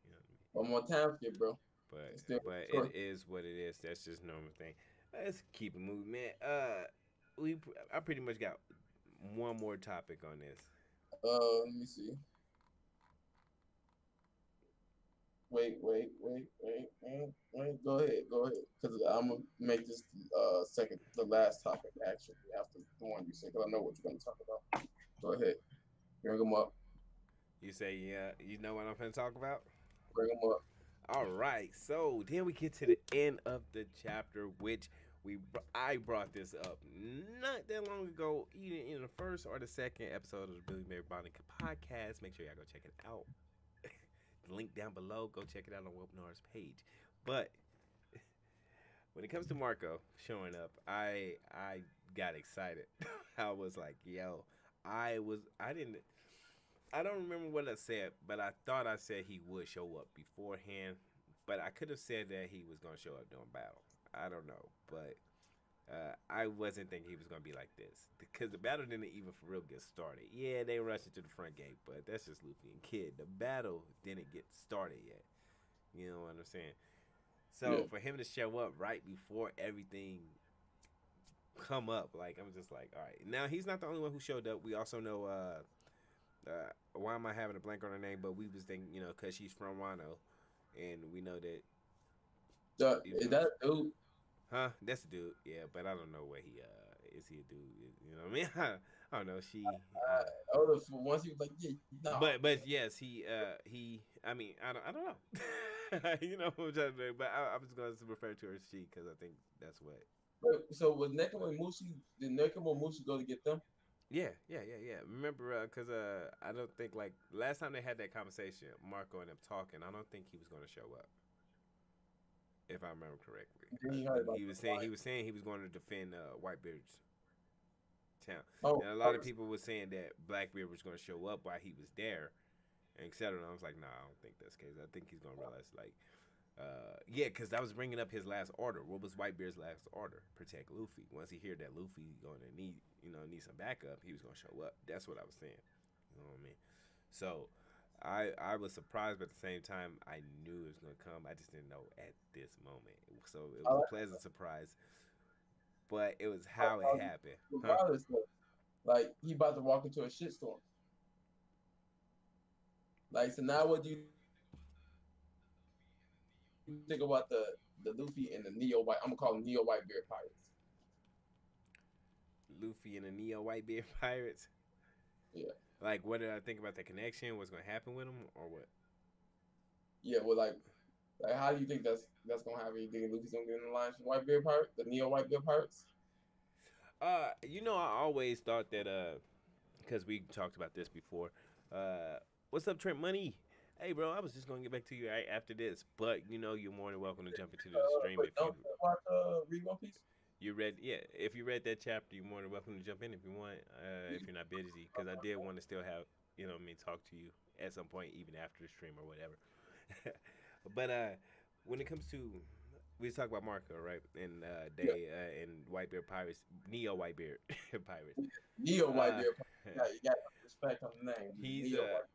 You know what I mean? One more time for you, bro. But It's still but short. it is what it is. That's just normal thing. Let's keep it moving, man. I pretty much got one more topic on this. Let me see. Wait. Go ahead. Because I'm gonna make this the last topic actually after the one you said. Because I know what you're gonna talk about. Go ahead, bring them up, You say, yeah, you know what I'm finna talk about? bring them up. All right, so then we get to the end of the chapter, which I brought this up not that long ago, either in the first or the second episode of the BBB Podcast. Make sure y'all go check it out. The link down below. Go check it out on Wolphnara's page. But when it comes to Marco showing up, I got excited. I was like, yo, I didn't I don't remember what I said, but I thought I said he would show up beforehand. But I could have said that he was gonna show up during battle. I don't know, but I wasn't thinking he was gonna be like this because the battle didn't even for real get started. Yeah, they rushed into the front gate, but that's just Luffy and Kid. The battle didn't get started yet. You know what I'm saying? Yeah. So for him to show up right before everything come up, like I'm just like, all right. Now he's not the only one who showed up. We also know why am I having a blank on her name? But we was thinking, because she's from Wano, and we know that. Is that a dude? Huh? That's a dude. Yeah, but I don't know where he is. He a dude? You know what I mean? I don't know. She. Oh, once he was like, yeah, no. But yes, he. I mean, I don't know. you know what I'm trying to say, but I was going to refer to her as she because I think that's what. So was Nekama and Mushi? Did Nekama and Mushi go to get them? Yeah. Remember, because I don't think like last time they had that conversation, Marco and them talking. I don't think he was going to show up, if I remember correctly. He was saying he was going to defend Whitebeard's town, Oh, and a lot of people were saying that Blackbeard was going to show up while he was there, and etc. And I was like, nah, I don't think that's the case. I think he's going to realize like. Yeah, because I was bringing up his last order. What was Whitebeard's last order? Protect Luffy. Once he heard that Luffy going to need some backup, he was going to show up. That's what I was saying. You know what I mean? So I was surprised, but at the same time, I knew it was going to come. I just didn't know at this moment. So it was a pleasant surprise, but it was how it happened. Huh? Like he about to walk into a shitstorm. Like so now, what do you think about the Luffy and the Neo White? I'm gonna call them Neo White Beard pirates. Luffy and the Neo Whitebeard pirates. Yeah. Like, what did I think about the connection? What's gonna happen with them, or what? Yeah, well, like how do you think that's gonna happen? You think Luffy's gonna get in the line for Whitebeard Pirate, the Neo Whitebeard Pirates? I always thought that because we talked about this before. What's up, Trent Money? Hey, bro, I was just gonna get back to you right after this, but you're more than welcome to jump into the stream But if don't you you watch read One Piece? you read. Yeah, if you read that chapter, you're more than welcome to jump in if you want. If you're not busy, because I did want to still have talk to you at some point, even after the stream or whatever. But when it comes to we just talk about Marco, right? And and Whitebeard Pirates, Neo Whitebeard Pirates. Neo Whitebeard Pirate. You got respect on the name. He's Neo White.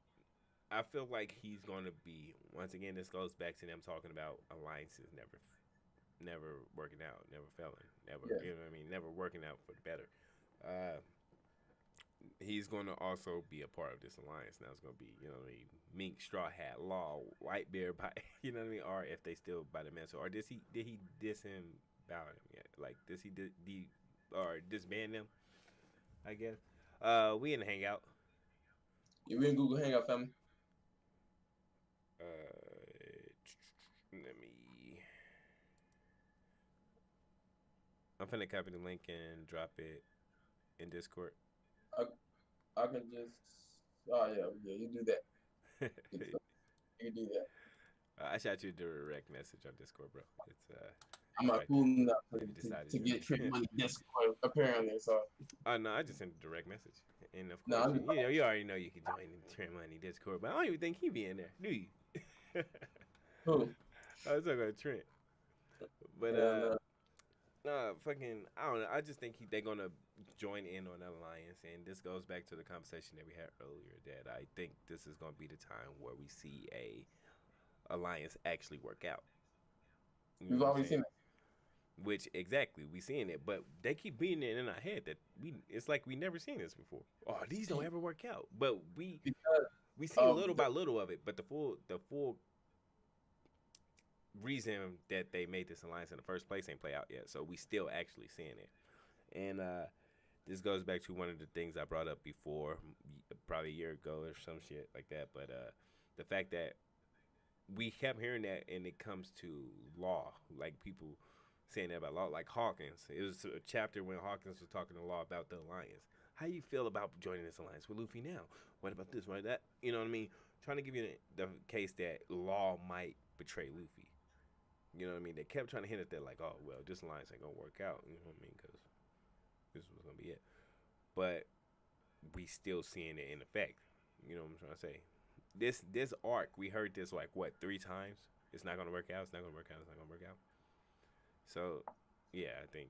I feel like he's gonna be once again. This goes back to them talking about alliances never working out, never failing, never never working out for the better. He's going to also be a part of this alliance. Now it's going to be, Mink, Straw Hat, Law, White Bear, or if they still by the mantle, or did he diss him about him yet? Like, does he or disband them? I guess. We in the hangout. You in Google Hangout, family? Let me. I'm finna copy the link and drop it in Discord. I can just. Oh yeah, you do that. You do that. I shot you a direct message on Discord, bro. It's I'm not cool enough to get Trick Money Discord apparently. So. Oh no, I just sent a direct message, and of course, you already know you can join the Trick Money Discord, but I don't even think he be in there, do you? Who? I was talking about Trent, but fucking, I don't know. I just think they're gonna join in on that alliance, and this goes back to the conversation that we had earlier. That I think this is gonna be the time where we see a alliance actually work out. We've always seen it. Which exactly we seeing it, but they keep beating it in our head that it's like we never seen this before. Oh, these don't ever work out, but we see little by little of it. But the full reason that they made this alliance in the first place ain't play out yet, so we still actually seeing it. And this goes back to one of the things I brought up before, probably a year ago or some shit like that. But the fact that we kept hearing that, and it comes to Law, like people saying that about Law, like Hawkins. It was a chapter when Hawkins was talking to Law about the alliance. How you feel about joining this alliance with Luffy now? What about this, right? That, you know what I mean? Trying to give you the case that Law might betray Luffy. You know what I mean? They kept trying to hint at that, like, oh, well, this alliance ain't gonna work out. You know what I mean? Because this was gonna be it. But we still seeing it in effect. You know what I'm trying to say? This arc, we heard this like what 3 times. It's not gonna work out. It's not gonna work out. It's not gonna work out. So, yeah, I think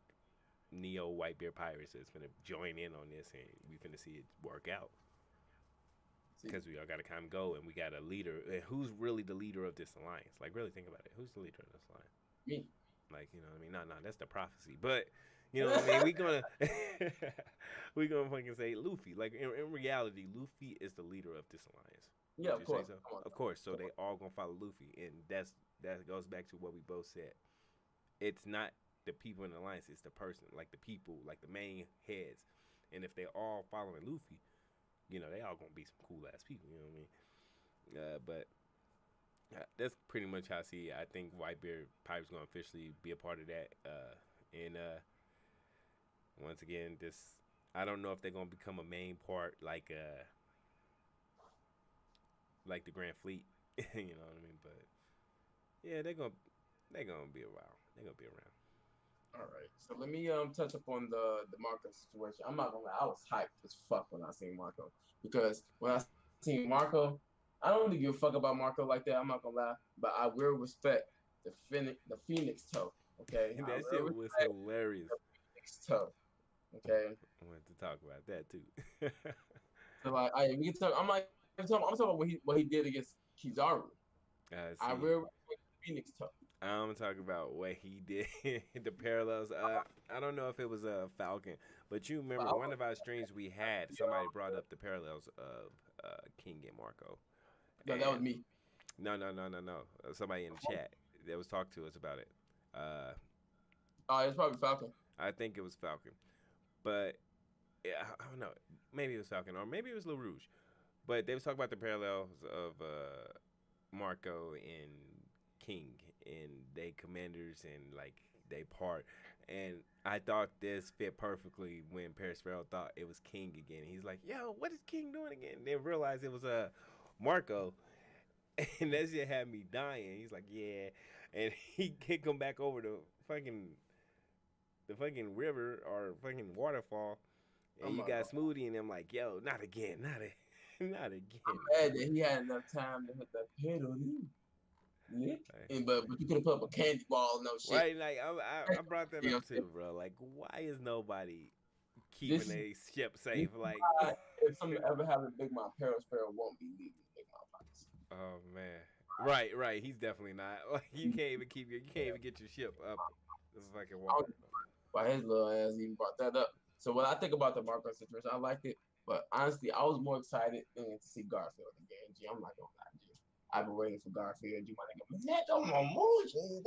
Neo Whitebeard Pirates is gonna join in on this, and we finna see it work out. Because we all gotta kind of go, and we got a leader. And who's really the leader of this alliance? Like, really think about it. Who's the leader of this alliance? Me. Like, you know what I mean? No, that's the prophecy. But you know what I mean? we gonna fucking say Luffy. Like in reality, Luffy is the leader of this alliance. Yeah, of course. So? Of course. So they all gonna follow Luffy, and that goes back to what we both said. It's not the people in the alliance; it's the person, like the people, like the main heads. And if they all following Luffy, they all gonna be some cool ass people. You know what I mean? But that's pretty much how I see it. I think Whitebeard Pirates gonna officially be a part of that. And once again, I don't know if they're gonna become a main part like the Grand Fleet. You know what I mean? But yeah, they're gonna be around. They're gonna be around. All right. So let me touch upon the Marco situation. I'm not gonna lie, I was hyped as fuck when I seen Marco, because when I seen Marco, I don't really give a fuck about Marco like that. I'm not gonna lie, but I will respect the Phoenix toe. Okay, that shit was hilarious. The Phoenix toe. Okay. I wanted to talk about that too. So like, we can talk. I'm talking about what he did against Kizaru. I will respect the Phoenix toe. I'm talking about what he did, the parallels. I don't know if it was a Falcon, but you remember one of our streams we had, somebody brought up the parallels of King and Marco. No, that was me. No. Somebody in the chat that was talking to us about it. It's probably Falcon. I think it was Falcon. But I don't know. Maybe it was Falcon or maybe it was Lil Rouge. But they was talking about the parallels of Marco and King and they commanders and like they part. And I thought this fit perfectly when Paris Farrell thought it was King again. He's like, "Yo, what is King doing again?" And then realized it was Marco, and that shit had me dying. He's like, "Yeah," and he kicked him back over the fucking river or fucking waterfall, and you got Smoothie, and I'm like, "Yo, not again, not again." I'm mad that he had enough time to hit that pedal. Nick. And, but you could have put up a candy ball, no shit. Right, like I brought that up too, bro. Like, why is nobody keeping a ship safe? Like, if something ever happened to Big Mom, Paris Farrell won't be leaving Big Mom pockets. Oh man, right. He's definitely not. Like, you can't even get your ship up the fucking water. Why his little ass even brought that up? So when I think about the Marco situation, I liked it, but honestly, I was more excited to see Garfield again. G, I'm not gonna lie, G. I've been waiting for Garfield. You my nigga, that's on my motion.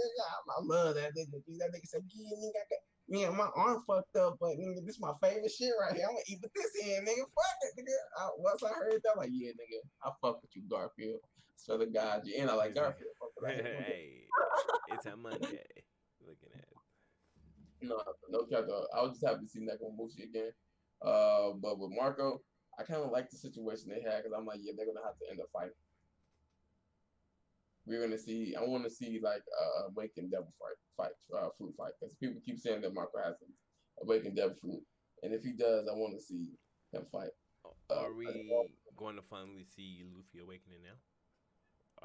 I love that nigga. That nigga said, "Yeah, nigga, man, my arm fucked up, but nigga, this is my favorite shit right here. I'm gonna eat with this hand, nigga. Fuck it, nigga." Once I heard that, I'm like, yeah, nigga, I fuck with you, Garfield. So the guy, and I like Garfield. Hey, it's a Monday. Looking at it. No cap though. I was just happy to see Nekomamushi again. But with Marco, I kind of like the situation they had because I'm like, yeah, they're gonna have to end up fighting. We're gonna see. I want to see like Awakened Devil Fruit fight because people keep saying that Marco has an Awakened Devil Fruit, and if he does, I want to see him fight. Are we going to finally see Luffy awakening now?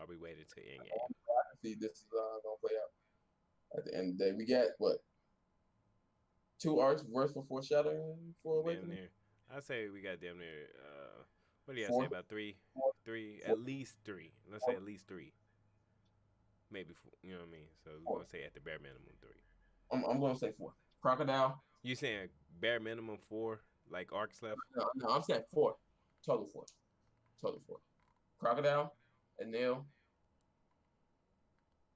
Are we waiting to end game? I see this is gonna play out at the end of the day. We got what? 2 arcs worth for foreshadowing for Awakening? I'd say we got damn near. What do you say about three? At least 3. Let's say at least 3. Maybe 4. You know what I mean? So we're gonna say at the bare minimum 3. I'm gonna say 4. Crocodile. You saying bare minimum 4 like arcs left? No, I'm saying 4. Total 4. Crocodile, Anil.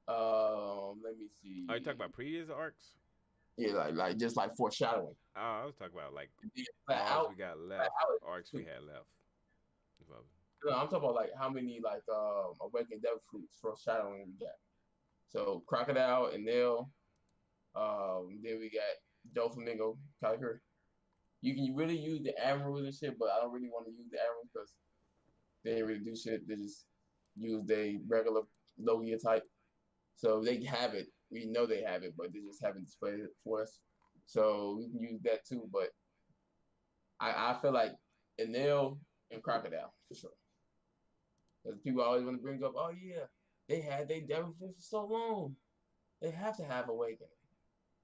Let me see. Are you talking about previous arcs? Yeah, like just like foreshadowing. Oh, I was talking about like arcs we got left, arcs we had left. No, I'm talking about like how many like Awakened Devil Fruits foreshadowing we got. So Crocodile and Nail. Then we got Doflamingo, Kalikuri. You can really use the Admirals and shit, but I don't really want to use the Admirals because they didn't really do shit. They just use the regular Logia type. So they have it. We know they have it, but they just haven't displayed it for us. So we can use that too. But I feel like Enel and Crocodile for sure. Because people always want to bring up, oh yeah, they had their devil fruit for so long. They have to have Awakening.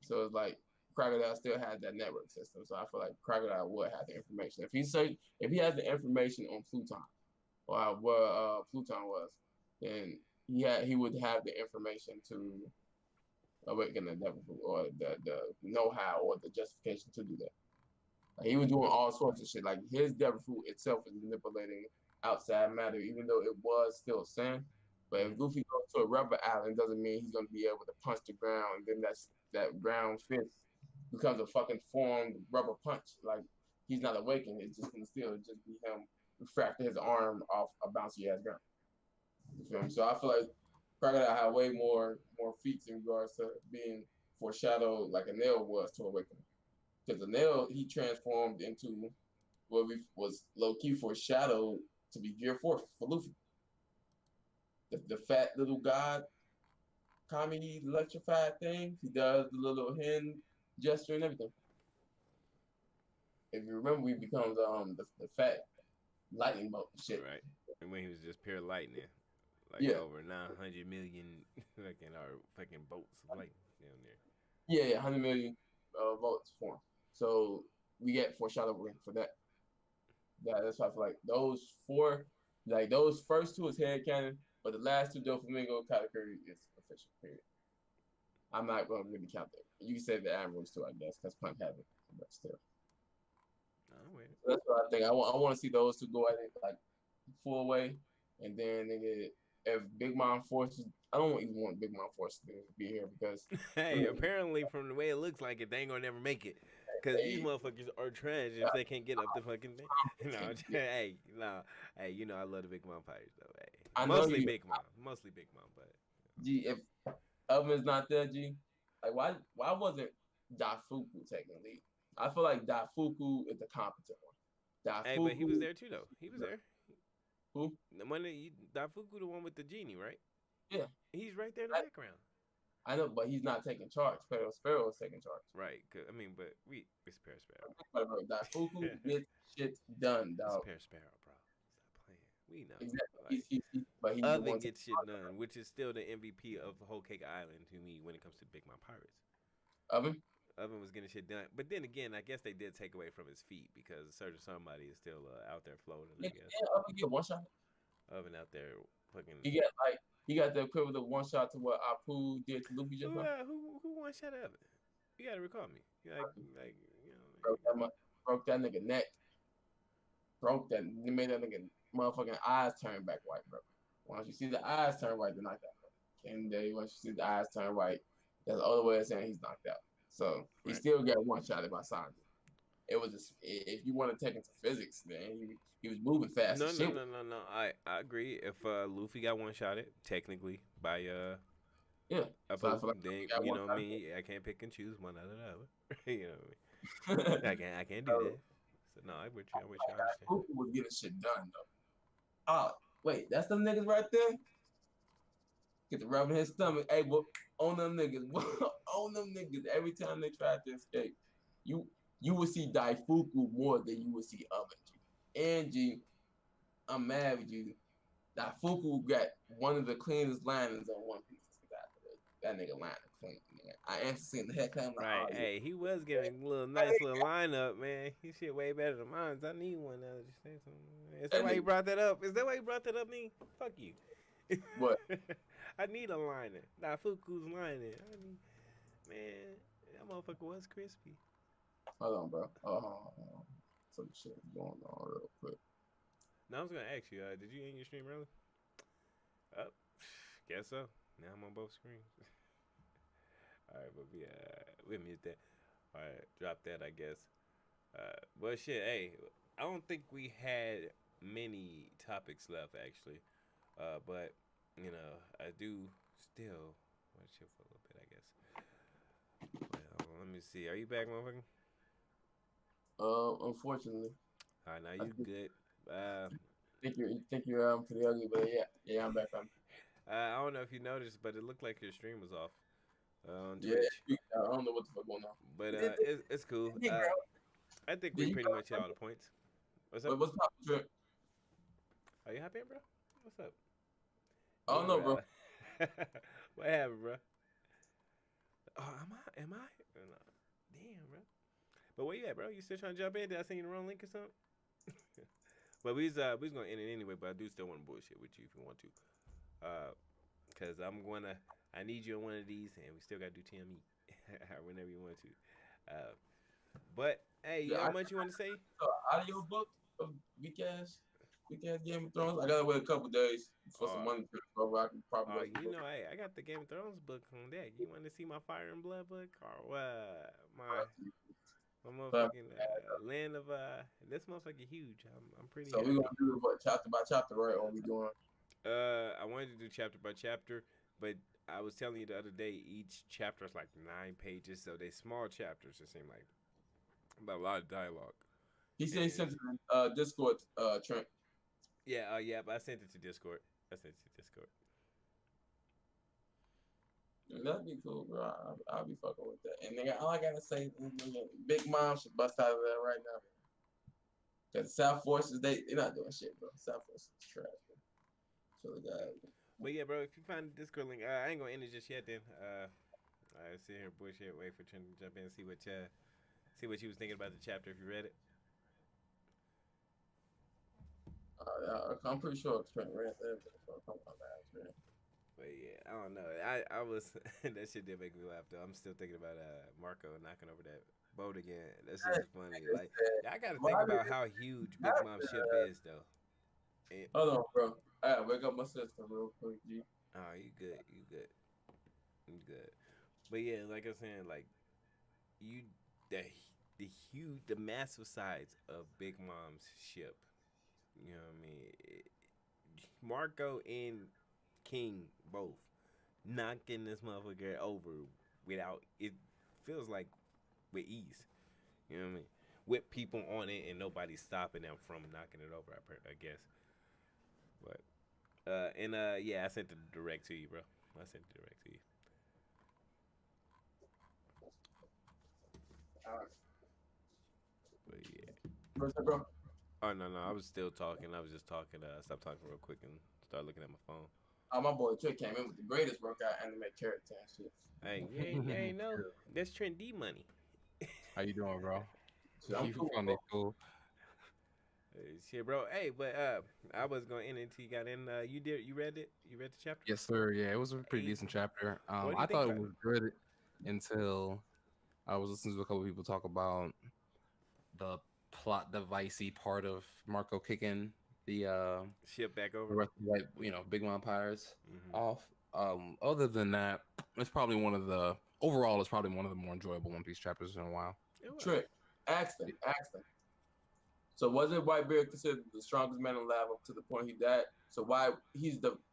So it's like Crocodile still has that network system. So I feel like Crocodile would have the information. If he has the information on Pluton, or where Pluton was, then he would have the information to awaken the devil fruit, or the know-how or the justification to do that. Like, he was doing all sorts of shit. Like his devil fruit itself is manipulating outside matter, even though it was still sand. But if Luffy goes to a rubber island, doesn't mean he's gonna be able to punch the ground. And then that ground fist becomes a fucking formed rubber punch. Like he's not awakened. It's just gonna still just be him refracting his arm off a bouncy ass ground. You feel me? So I feel like Crocodile had way more feats in regards to being foreshadowed like a nail was to Awakening. Because the nail he transformed into what was low key foreshadowed to be Gear 4 for Luffy. The fat little god Kami electrified thing, he does the little hand gesture and everything. If you remember, he becomes the fat lightning bolt shit. Right. And when he was just pure lightning. Over 900 million fucking bolts of light down there. Yeah, 100 million volts for him. So we get foreshadowing for that. Yeah, that's why I feel like those 4, like those first 2 is headcanon, but the last 2, Doflamingo, Katakuri, is official. Period. I'm not going to really count that. You can say the Admirals too, I guess, because Punk have it, but still. Oh, wait. So that's what I think. I want to see those 2 go at it like full way, and then if Big Mom forces, I don't even want Big Mom forces to be here because hey, apparently from the way it looks like it, they ain't gonna never make it. Cause these motherfuckers are trash if they can't get up the fucking thing. No, hey, no, hey, you know I love the Big Mom pirates though. Hey, I know mostly you. Big Mom, but G, if Oven's not there, G, like why wasn't Dafuku technically? I feel like Dafuku is the competent one. hey, but he was Dafuku, there too though. He was there. who? The one that Dafuku, the one with the genie, right? Yeah, He's right there in the background. I know, but he's not taking charge. Pedro Sparrow is taking charge. Right. I mean, but it's Pear Sparrow. Dafuku gets shit done, dog. It's Pear Sparrow, bro. Stop playing. We know. Exactly. Like, But he's the Oven one gets shit done, which is still the MVP of Whole Cake Island to me when it comes to Big Mom Pirates. Oven. Oven was getting shit done, but then again, I guess they did take away from his feet because certain somebody is still out there floating. I guess. Yeah, Oven get one shot. Oven out there fucking. He got the equivalent of one shot to what Apu did to Luffy just now. Who one shot Oven? You gotta recall me. Like you know. Broke that nigga neck. Made that nigga motherfucking eyes turn back white, bro. Once you see the eyes turn white, they're knocked out. And once you see the eyes turn white, that's the other way of saying he's knocked out. So he still got one shot at my Sanji. It was just, if you want to take into physics, man, he was moving fast. No. I agree. If Luffy got one shot at technically by So like then you know me, I can't pick and choose one out of the other. You know what I mean? I can't do that. So no, I with you. I understand. Luffy was getting shit done though. Oh wait, that's them niggas right there. Get the rubbing his stomach. Hey, well, on them niggas, on them niggas. Every time they tried to escape, you would see Daifuku more than you would see Oven. And G, I'm mad with you. Daifuku got one of the cleanest linings on One Piece. That nigga line clean, man. I ain't seen the heck out of Right. Hey, he was getting a nice little lineup, man. His shit way better than mine. I need one now. Just say something. Is that why he brought that up? Me? Fuck you. What? I need a liner. Daifuku's liner. Man, that motherfucker was crispy. Hold on, bro. Hold on. Some shit going on real quick. Now I was gonna ask you, did you end your stream early? Guess so. Now I'm on both screens. All right, but we missed that. All right, drop that, I guess. But shit, hey, I don't think we had many topics left actually. But you know, I do still want to chill for a little bit, I guess. Well, let me see. Are you back, motherfucker? Unfortunately. All right, now you good. Think you're pretty ugly, but yeah, I'm back on. I don't know if you noticed, but it looked like your stream was off on Twitch. Yeah, I don't know what the fuck going on. But it's cool. I think we pretty much hit all the points. What's up? What's up, Trip? Are you happy, bro? What's up? I don't know, bro. What happened, bro? Oh, am I? No. Damn, bro. But where you at, bro? You still trying to jump in? Did I send you the wrong link or something? But we was gonna end it anyway. But I do still want to bullshit with you if you want to. Cause I need you on one of these, and we still gotta do TME whenever you want to. But hey, you know how much you want to say? Audio book of weak ass Game of Thrones. I gotta wait a couple days for some money, bro. I can probably. You know, hey, I got the Game of Thrones book on deck. You want to see my Fire and Blood book or what? My motherfucking land of this motherfucker huge. I'm pretty. So we gonna do it chapter by chapter, right? Or we doing? I wanted to do chapter by chapter, but I was telling you the other day, each chapter is like 9 pages, so they small chapters. It seem like, but a lot of dialogue. He said he sent it to Discord, Trent. Yeah, but I sent it to Discord. That'd be cool, bro. I'll be fucking with that. And nigga, all I gotta say, Big Mom should bust out of there right now. Cause South Forces, they're not doing shit, bro. South Forces is trash, bro. So but yeah, bro, if you find the Discord link, I ain't gonna end it just yet. Then I sit here bullshit, wait for Trent to jump in and see what you was thinking about the chapter if you read it. I'm pretty sure Trent read that. But yeah, I don't know. I was that shit did make me laugh though. I'm still thinking about Marco knocking over that boat again. That's just funny. Like I gotta think about how huge Big Mom's ship is though. And, hold on, bro. I gotta wake up my sister real quick, G. Oh, you good. But yeah, like I was saying, like the massive size of Big Mom's ship. You know what I mean? Marco and King both knocking this motherfucker over without it feels like with ease. You know what I mean? With people on it and nobody stopping them from knocking it over. I guess. But yeah, I sent it direct to you, bro. I sent it direct to you. All right. But yeah. What's up, bro? Oh no, I was still talking. I was just talking. Stop talking real quick and start looking at my phone. Oh, my boy Trick came in with the greatest workout anime character and shit. Hey, you ain't know. That's Trent D money. How you doing, bro? Shit, I'm You cool, funny, bro. cool. Shit, bro. Hey, but I was gonna end until you got in. You read it? You read the chapter? Yes, sir. Yeah, it was a pretty decent chapter. What do you I think thought it about was good until I was listening to a couple of people talk about the plot devicey part of Marco kicking the ship back the over? rest of Big Vampires Mhm. off. Other than that, it's probably it's probably one of the more enjoyable One Piece chapters in a while. It was. Trick, ask them. So wasn't Whitebeard considered the strongest man alive up to the point he died? So why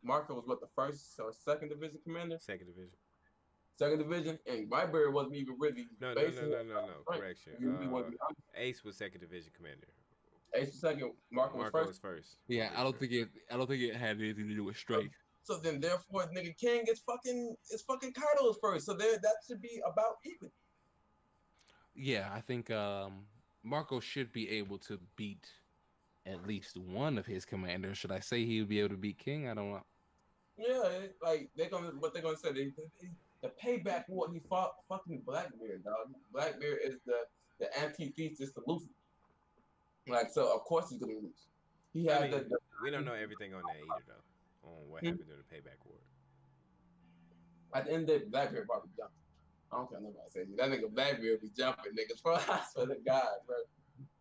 Marco was what, the first or second division commander? Second division. Second division, and Whitebeard wasn't even really No. basing it on strength. Correction. He really wasn't Ace was second division commander. Ace was second, Marco was Marco first. was first. Yeah, I don't think it had anything to do with strength. So then, therefore, nigga King is fucking Kaido's first. So there, that should be about even. Yeah, I think Marco should be able to beat at least one of his commanders. Should I say he would be able to beat King? I don't know. Yeah, like what they're gonna say. The payback war. He fought fucking Blackbeard, dog. Blackbeard is the antithesis to Luffy. Like, so of course he's gonna lose. He had we don't know everything on that either though. On what happened during the payback war. At the end of the day, Blackbeard probably jumped. I don't care what nobody says. That nigga Blackbeard be jumping niggas. Bro, I swear to God, bro.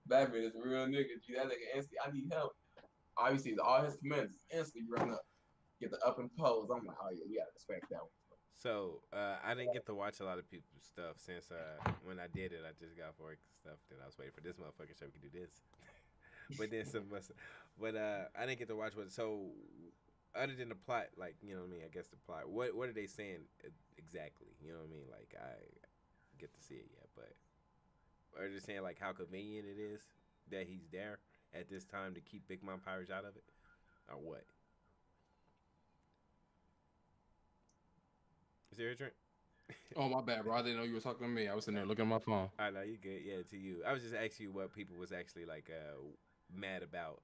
Blackbeard is a real nigga. G, that nigga instantly, I need help. All you see is all his commanders instantly run up, get the up and pose. I'm like, oh yeah, we gotta respect that one. So I didn't get to watch a lot of people's stuff since when I did it, I just got off work and stuff. Then I was waiting for this motherfucker so we could do this. But I didn't get to watch what. So other than the plot, like, you know what I mean, I guess the plot. What are they saying exactly? You know what I mean? Like, I get to see it yet, but are they saying like how convenient it is that he's there at this time to keep Big Mom Pirates out of it, or what? Is there a drink? Oh, my bad, bro. I didn't know you were talking to me. I was sitting there looking at my phone. I know you good. Yeah, to you. I was just asking you what people was actually like mad about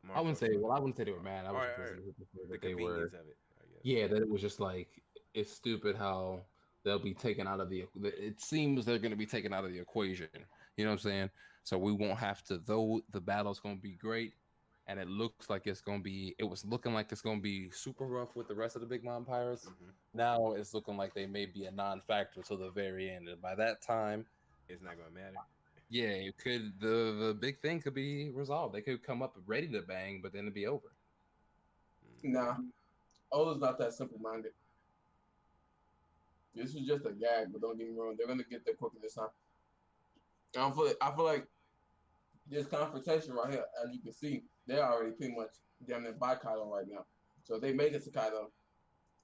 Marco. I wouldn't say they were mad. I was the they were. convenience of it, I guess. Yeah, that it was just like it's stupid how they'll be taken out of the. It seems they're going to be taken out of the equation. You know what I'm saying? So we won't have to. Though the battle's going to be great, and it looks like it's going to be. It was looking like it's going to be super rough with the rest of the Big Mom Pirates. Mm-hmm. Now it's looking like they may be a non-factor till the very end, and by that time, it's not going to matter. Yeah, it could. The big thing could be resolved. They could come up ready to bang, but then it'd be over. Nah, Oda's not that simple-minded. This is just a gag, but don't get me wrong. They're gonna get there quicker this time. I feel like this confrontation right here, as you can see, they're already pretty much damn near by Kaido right now. So if they make it to Kaido,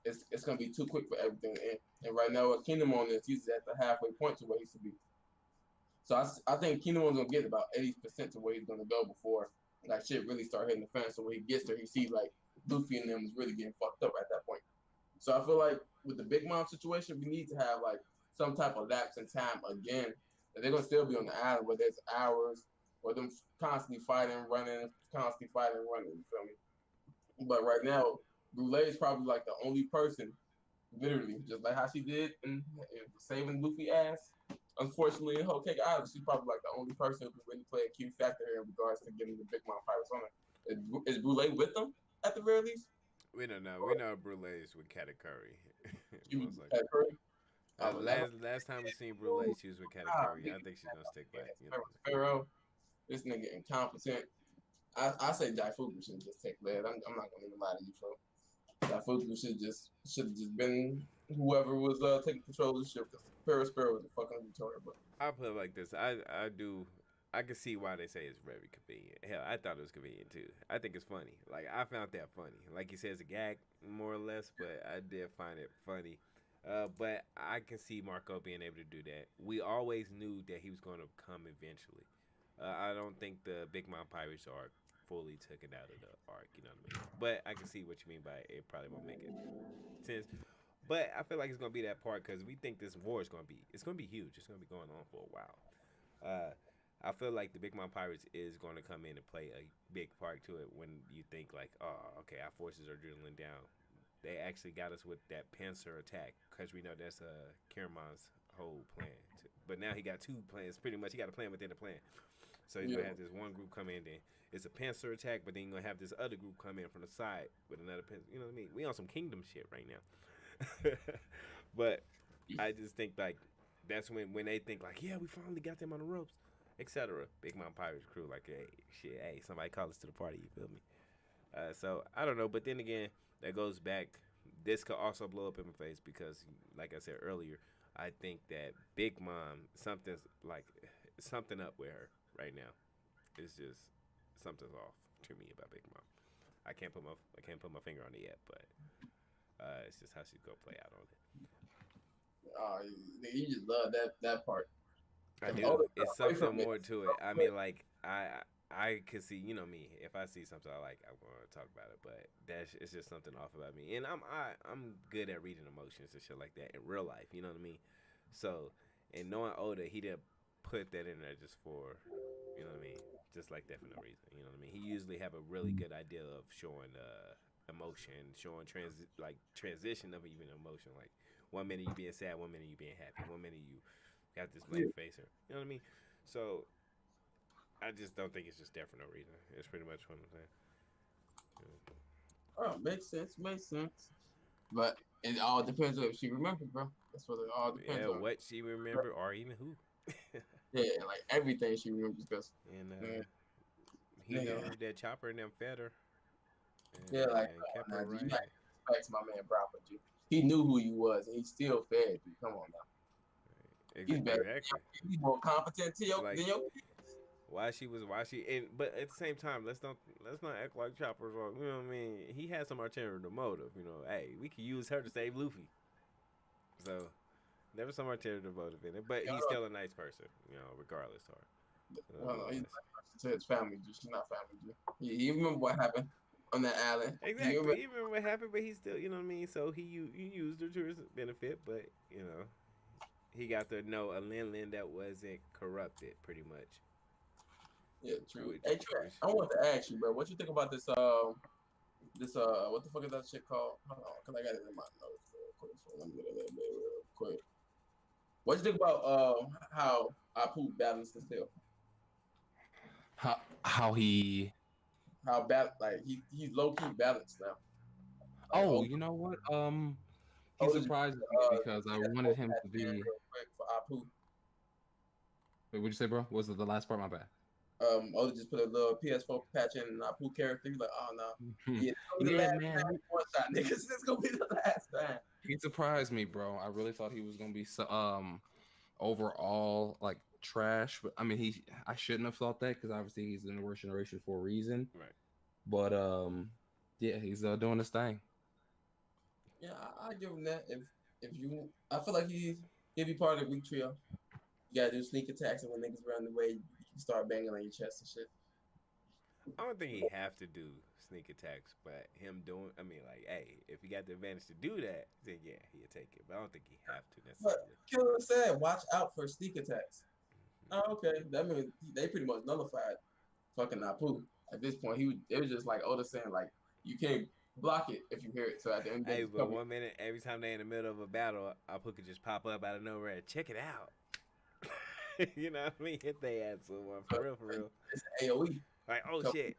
it's gonna be too quick for everything. And right now, with Kingdom on this, he's at the halfway point to where he should be. So I think Kingdom One's gonna get about 80% to where he's gonna go before like shit really start hitting the fan. So when he gets there, he sees like Luffy and them is really getting fucked up at that point. So I feel like with the Big Mom situation, we need to have like some type of lapse in time again. And they're gonna still be on the island where there's hours or them constantly fighting, running. You feel me? But right now, Brule is probably like the only person, literally, just like how she did in saving Luffy ass. Unfortunately, in Whole Cake Island, she's probably like the only person who can really play a key factor here in regards to getting the Big Mom Pirates on it. Is Brule with them at the very least? We don't know. We know Brule's with Katakuri. Most likely. Katakuri? Last time we seen Brule, she was with Katakuri. I think she's gonna stick by. Pharaoh, this nigga incompetent. I say Daifuku should just take lead. I'm not gonna even lie to you, bro. Daifuku should have just been whoever was taking control of the ship. Because Perisper was a fucking retarded, bro. I'll put it like this. I can see why they say it's very convenient. Hell, I thought it was convenient too. I think it's funny. Like I found that funny. Like you said, it's a gag more or less, but I did find it funny. But I can see Marco being able to do that. We always knew that he was going to come eventually. I don't think the Big Mom Pirates arc fully taken out of the arc. You know what I mean? But I can see what you mean by it. It probably won't make it sense. But I feel like it's gonna be that part because we think this war is gonna be huge. It's gonna be going on for a while. Uh, I feel like the Big Mom Pirates is gonna come in and play a big part to it when you think like, oh, okay, our forces are dwindling down. They actually got us with that pincer attack because we know that's Karamon's whole plan. But now he got two plans. Pretty much, he got a plan within a plan. So he's gonna have this one group come in, then it's a pincer attack, but then you're gonna have this other group come in from the side with another pincer. You know what I mean? We on some kingdom shit right now. But I just think like that's when they think like, yeah, we finally got them on the ropes, etc. Big Mom Pirates crew like, hey, shit, hey, somebody call us to the party. You feel me? So I don't know, but then again, that goes back. This could also blow up in my face because, like I said earlier, I think that Big Mom something up with her right now. It's just something's off to me about Big Mom. I can't put my finger on it yet, but it's just how she's gonna play out on it. Oh, you just love that part. I do. It's something more to it. I mean, like I could see, you know me. If I see something I like, I'm gonna talk about it. But it's just something off about me, and I'm good at reading emotions and shit like that in real life. You know what I mean? So, and knowing Oda, he didn't put that in there just for, you know what I mean, just like that for no reason. You know what I mean? He usually have a really good idea of showing emotion, showing transition of even emotion. Like 1 minute you being sad, 1 minute you being happy, 1 minute you got this blank face. You know what I mean? So I just don't think it's just there for no reason. It's pretty much what I'm saying. Oh, makes sense. But it all depends on if she remembers, bro. That's what it all depends on. What she remember or even who. Yeah, like everything she remembers. Cause he heard that Chopper and them fed her. Yeah, like kept nah, her you right. got respect to my man Bravo, G. He knew who you was, and he still fed you. Come on now. He's better. Exactly. He's more competent than your But at the same time, let's not act like Chopper's wrong. You know what I mean? He had some ulterior motive. You know, hey, we could use her to save Luffy. So there was some ulterior motive in it, but he's still a nice person. You know, regardless of her. No, he's to his family. She's not family. You remember what happened on that island? Exactly. He remember what happened, but he still, you know what I mean. So he used her to his benefit, but you know, he got to know a Lin that wasn't corrupted, pretty much. Yeah, true. Hey, Trey, I want to ask you, bro. What you think about this? What the fuck is that shit called? Hold on, cause I got it in my notes real quick. So let me get a little bit real quick. What you think about how Apu balanced the still? He's low key balanced now. Oh, you know what? He surprised me because I wanted him to be. Real quick for Apu. Wait, what'd you say, bro? Was it the last part? My bad. Oda just put a little PS4 patch in Apu character. He's like, oh no, yeah, man. One shot, niggas. This gonna be the last time. He surprised me, bro. I really thought he was gonna be overall like trash, but I mean, I shouldn't have thought that because obviously he's in the worst generation for a reason. Right. But yeah, he's doing his thing. Yeah, I give him that. I feel like he'll be part of the weak trio. You gotta do sneak attacks, and when niggas run away, you start banging on your chest and shit. I don't think he have to do sneak attacks, but him doing, I mean, like, hey, if he got the advantage to do that, then yeah, he'll take it. But I don't think he have to necessarily. But Killer said, watch out for sneak attacks. Oh, okay. That means they pretty much nullified fucking Apu. At this point, it was just like Oda saying, like, you can't block it if you hear it. So at the end of the day, but 1 minute, every time they in the middle of a battle, Apu could just pop up out of nowhere and check it out. You know what I mean? Hit their ass with one. For real. It's AOE. Like, oh shit.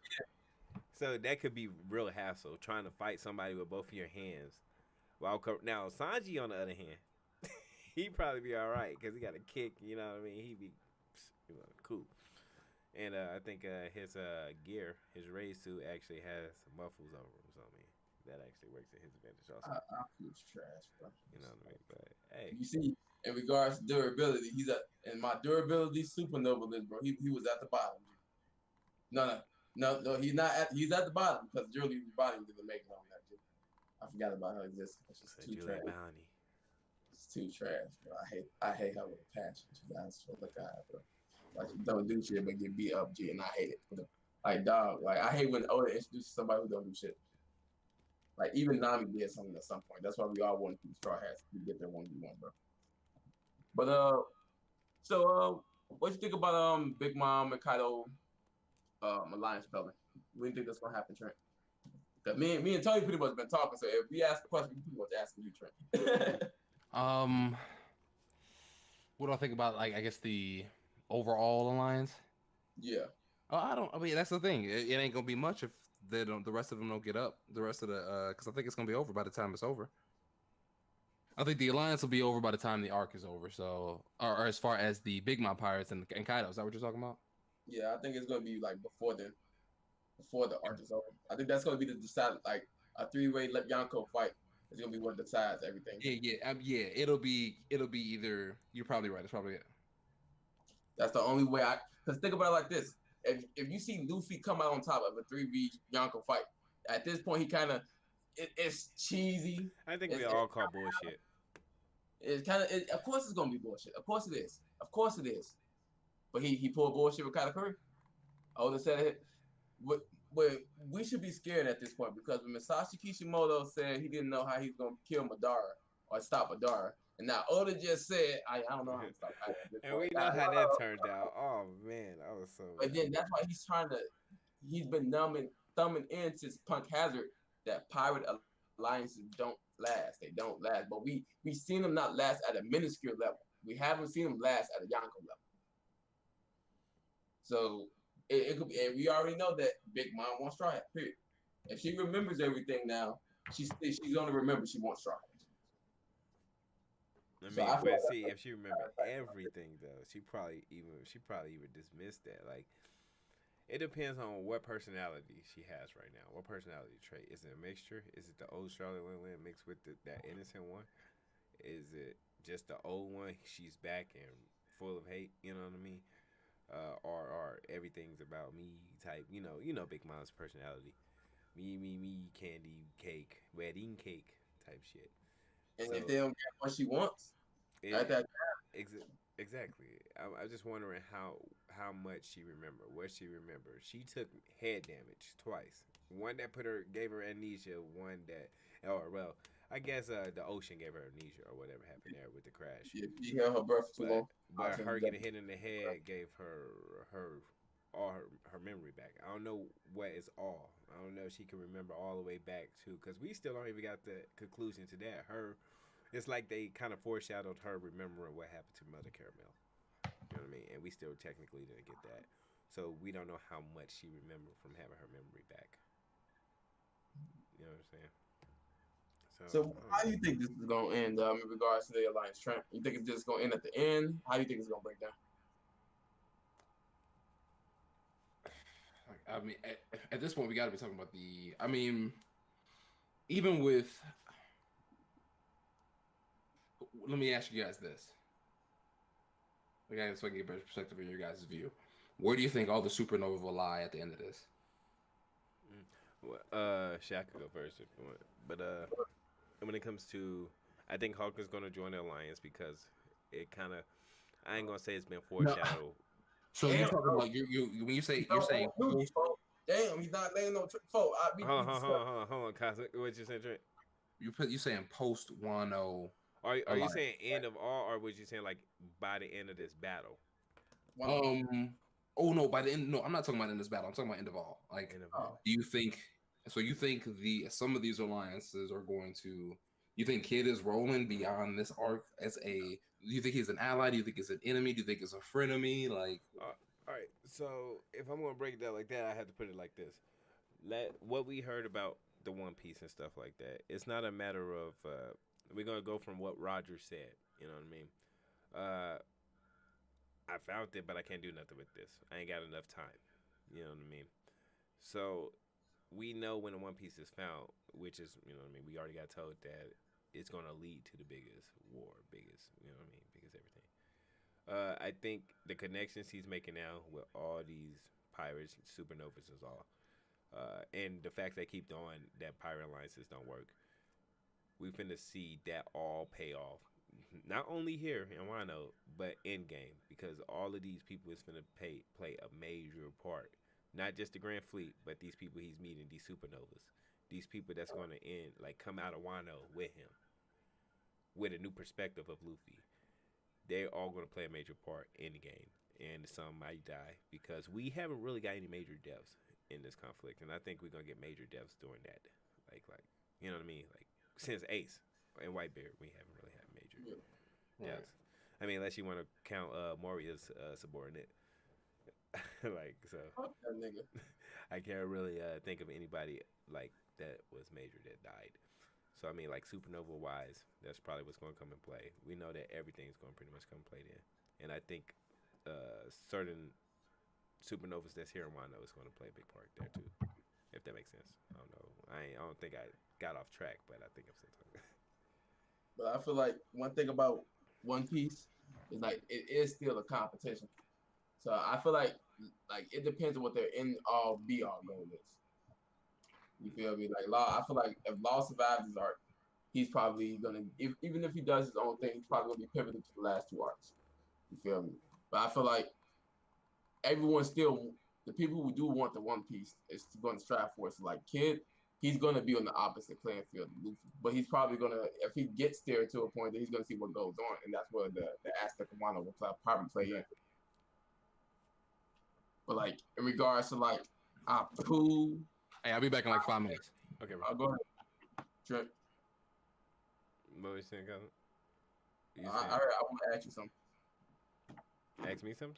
So that could be real hassle, trying to fight somebody with both of your hands. Now, Sanji, on the other hand, he'd probably be all right because he got a kick, you know what I mean? He'd be cool. And I think his gear, his raise suit, actually has some muffles over him. So, I mean, that actually works in his advantage also. He's trash, bro. You know what I mean? But hey, You see, in regards to durability, he's in my durability supernova list, bro. He was at the bottom. No. He's at the bottom because Julie Body didn't make it on that. Dude. I forgot about her existence. She's too Julie trash. Bounty. It's too trash, bro. I hate her with a passion. She guys for the guy, bro. Like she don't do shit but get beat up, G, and I hate it. Like dog, like I hate when Oda introduces somebody who don't do shit. Like even Nami did something at some point. That's why we all want to keep Straw Hats to get their 1v1, bro. But what you think about Big Mom and Kaido alliance spelling? What do you think that's gonna happen, Trent? Cause me and Tony pretty much been talking. So if we ask a question, we pretty much asking you, Trent. What do I think about, like, I guess the overall alliance? Yeah. I mean, that's the thing. It ain't gonna be much if the rest of them don't get up. The rest of the, because I think it's gonna be over by the time it's over. I think the alliance will be over by the time the arc is over. So, or as far as the Big Mom Pirates and Kaido, is that what you're talking about? Yeah, I think it's gonna be like before the arc is over. I think that's gonna be the decide like a 3-way let Yonko fight. It's gonna be what decides everything. Yeah. It'll be either. You're probably right. It's probably it. That's the only way because think about it like this: if you see Luffy come out on top of a 3v Yonko fight, at this point he kind of it's cheesy. I think we all call bullshit. It's kind of of course it's gonna be bullshit. Of course it is. But he pulled bullshit with Katakuri. Oda said it. We should be scared at this point because when Masashi Kishimoto said he didn't know how he's gonna kill Madara or stop Madara, and now Oda just said I don't know how to stop. And we know how that turned out. Oh man, I was so. But then that's why he's been thumbing into Punk Hazard that pirate alliances don't last. They don't last. But we seen them not last at a minuscule level. We haven't seen them last at a Yonko level. So it could be, and we already know that Big Mom wants Straw Hat. Period. If she remembers everything now, she's gonna remember she wants Straw Hat. I mean, see, if she remembered everything though, she probably even dismissed that. Like, it depends on what personality she has right now. What personality trait? Is it a mixture? Is it the old Charlotte Lynn mixed with that innocent one? Is it just the old one? She's back and full of hate. You know what I mean? Or everything's about me type. You know Big Mom's personality. Me, candy, cake, wedding cake type shit. And so, if they don't get what she wants, at that time. Exactly. I'm just wondering how much she remember. What she remember. She took head damage twice. One that gave her amnesia. One that, I guess the ocean gave her amnesia or whatever happened there with the crash. Yeah, she held her breath too long. But her getting hit in the head gave her all her memory back. I don't know what is all. I don't know if she can remember all the way back to, because we still don't even got the conclusion to that. It's like they kind of foreshadowed her remembering what happened to Mother Caramel. You know what I mean? And we still technically didn't get that. So we don't know how much she remembered from having her memory back. You know what I'm saying? So how do you think this is going to end in regards to the Alliance Trent? You think it's just going to end at the end? How do you think it's going to break down? I mean, at this point, we got to be talking about even with... Let me ask you guys this. Okay, so I can get a better perspective of your guys' view. Where do you think all the supernova will lie at the end of this? Shaq could go first if you want. But when it comes to, I think Hulk is going to join the alliance because it kind of, I ain't going to say it's been foreshadowed. No. So you're talking about when you're saying damn, he's not laying no folk. Hold on, Cosmic. What you saying, Trent? You saying post 1-0? Are you saying end of all, or was you saying like by the end of this battle? Oh no, by the end. No, I'm not talking about in this battle. I'm talking about end of all. Like, do you think? So you think some of these alliances are going to? You think Kid is rolling beyond this arc as a? Do you think he's an ally? Do you think he's an enemy? Do you think it's a frenemy? Like, all right. So if I'm gonna break it down like that, I have to put it like this: what we heard about the One Piece and stuff like that. It's not a matter of. We're going to go from what Roger said. You know what I mean? I found it, but I can't do nothing with this. I ain't got enough time. You know what I mean? So we know when the One Piece is found, which is, you know what I mean, we already got told that it's going to lead to the biggest war, biggest, you know what I mean, biggest everything. I think the connections he's making now with all these pirates, supernovas is all, and the fact they keep doing that pirate alliances don't work, we finna see that all pay off. Not only here in Wano, but in game, because all of these people is finna play a major part. Not just the Grand Fleet, but these people he's meeting, these supernovas, these people that's gonna end, like come out of Wano with him, with a new perspective of Luffy. They're all gonna play a major part in the game, and some might die because we haven't really got any major deaths in this conflict, and I think we're gonna get major deaths during that. Like you know what I mean? Like since Ace and Whitebeard, we haven't really had major deaths. I mean, unless you want to count Moria's subordinate. Like so, Fuck that nigga. I can't really think of anybody like that was major that died. So I mean, like supernova wise, that's probably what's going to come and play. We know that everything's going to pretty much come play in, and I think certain supernovas that's here in Wano is going to play a big part there too, if that makes sense. I don't know. I don't think I got off track, but I think I'm still talking. But I feel like one thing about One Piece is like it is still a competition. So I feel like it depends on what their end all be all goal is. You feel me? Like Law, I feel like if Law survives his arc, he's probably gonna even if he does his own thing, he's probably gonna be pivoted to the last two arcs. You feel me? But I feel like everyone still the people who do want the One Piece is going to strive for it. So like Kid, he's gonna be on the opposite playing field of Luffy. But he's probably gonna if he gets there to a point that he's gonna see what goes on, and that's where the aspect of Wano will probably play in. But like in regards to like Apu, Hey, I'll be back in like 5 minutes. Okay, bro. I'll go ahead. Trent, What was you saying, Colin? I want to ask you something. Ask me something?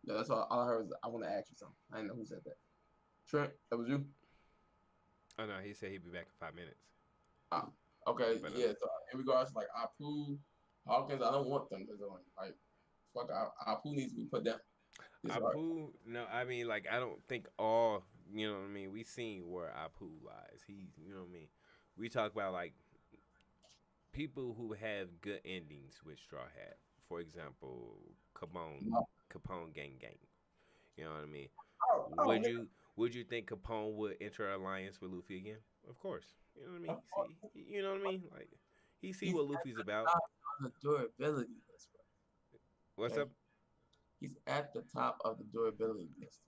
Yeah, that's all I heard was I want to ask you something. I didn't know who said that. Trent, that was you? Oh no, he said he'd be back in 5 minutes. Okay, But, yeah. So in regards to like Apu, Hawkins, I don't want them to join. Like, fuck, Apu needs to be put down. Apu, no, I mean, like, I don't think all, you know what I mean, we seen where Apu lies. He, you know what I mean, we talk about, like, people who have good endings with Straw Hat. For example, Capone Gang Gang. You know what I mean? Would you think Capone would enter an alliance with Luffy again? Of course. You know what I mean? You know what I mean? Like, he see what Luffy's about. The durability list, bro. What's up? He's at the top of the durability list.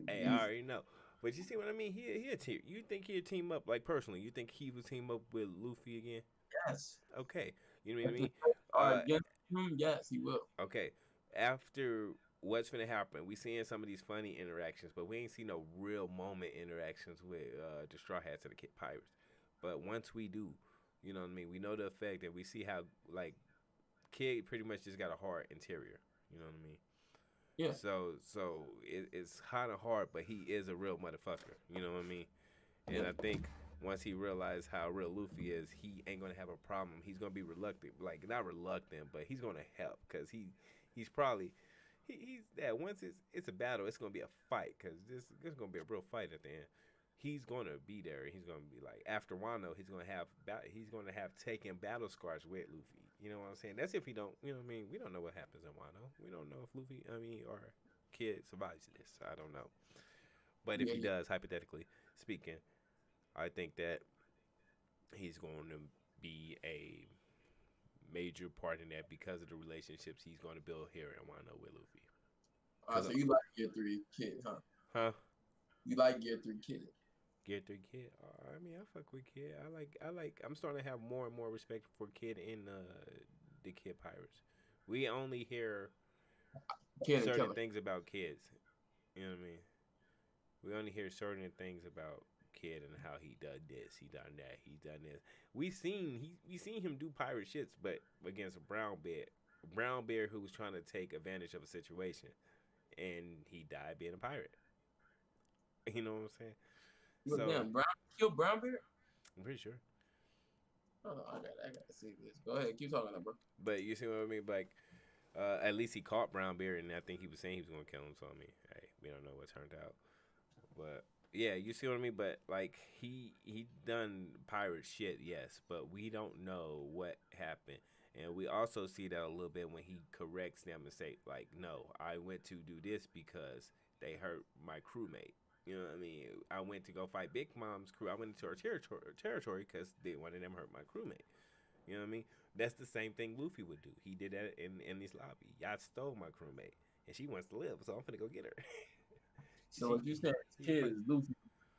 Hey, I already know. But you see what I mean? He a team. You think he'd team up, like, personally, you think he would team up with Luffy again? Yes. Okay. You know what I mean? Yes, he will. Okay. After what's going to happen, we seeing some of these funny interactions, but we ain't seen no real moment interactions with the Straw Hats and the Kid Pirates. But once we do, you know what I mean? We know the effect, and we see how, like, Kid pretty much just got a hard interior. You know what I mean? Yeah. So it's kind of hard, but he is a real motherfucker. You know what I mean? And I think once he realized how real Luffy is, he ain't gonna have a problem. He's gonna be reluctant, like not reluctant, but he's gonna help because he's probably he's that once it's a battle, it's gonna be a fight because this is gonna be a real fight at the end. He's gonna be there. He's gonna be like after Wano, he's gonna have taken battle scars with Luffy. You know what I'm saying? That's if he don't. You know what I mean? We don't know what happens in Wano. We don't know if Luffy, or Kid survives this. I don't know. But if he does, hypothetically speaking, I think that he's going to be a major part in that because of the relationships he's going to build here in Wano with Luffy. So you like Gear 3 Kid, huh? Huh? You like Gear 3 Kid? Gear 3 Kid. I mean, I fuck with Kid. I like. I'm starting to have more and more respect for Kid in the Kid Pirates. We only hear certain things about kids. You know what I mean? We only hear certain things about Kid and how he done this, he done that, he done this. We seen him do pirate shits, but against a brown bear who was trying to take advantage of a situation, and he died being a pirate. You know what I'm saying? So damn, kill Brown Bear? I'm pretty sure. Oh, I gotta see this. Go ahead, keep talking, bro. But you see what I mean? Like, at least he caught Brown Bear, and I think he was saying he was gonna kill him. So I mean, hey, we don't know what turned out. But Yeah, you see what I mean? But like he done pirate shit, yes, but we don't know what happened. And we also see that a little bit when he corrects them and say, like, no, I went to do this because they hurt my crewmate. You know what I mean? I went to go fight Big Mom's crew. I went into her territory because one of them hurt my crewmate. You know what I mean? That's the same thing Luffy would do. He did that in this lobby. Y'all stole my crewmate, and she wants to live, so I'm finna go get her. So what you said, kid is Luffy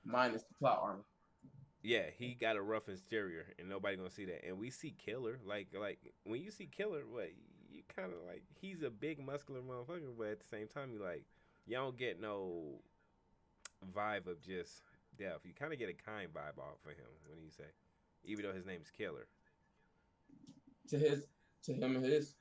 minus the plot armor. Yeah, he got a rough exterior, and nobody gonna see that. And we see Killer, like when you see Killer, what you kind of like? He's a big muscular motherfucker, but at the same time, you don't get no vibe of just death. You kind of get a kind vibe off of him when you say, even though his name's Killer. To him and his.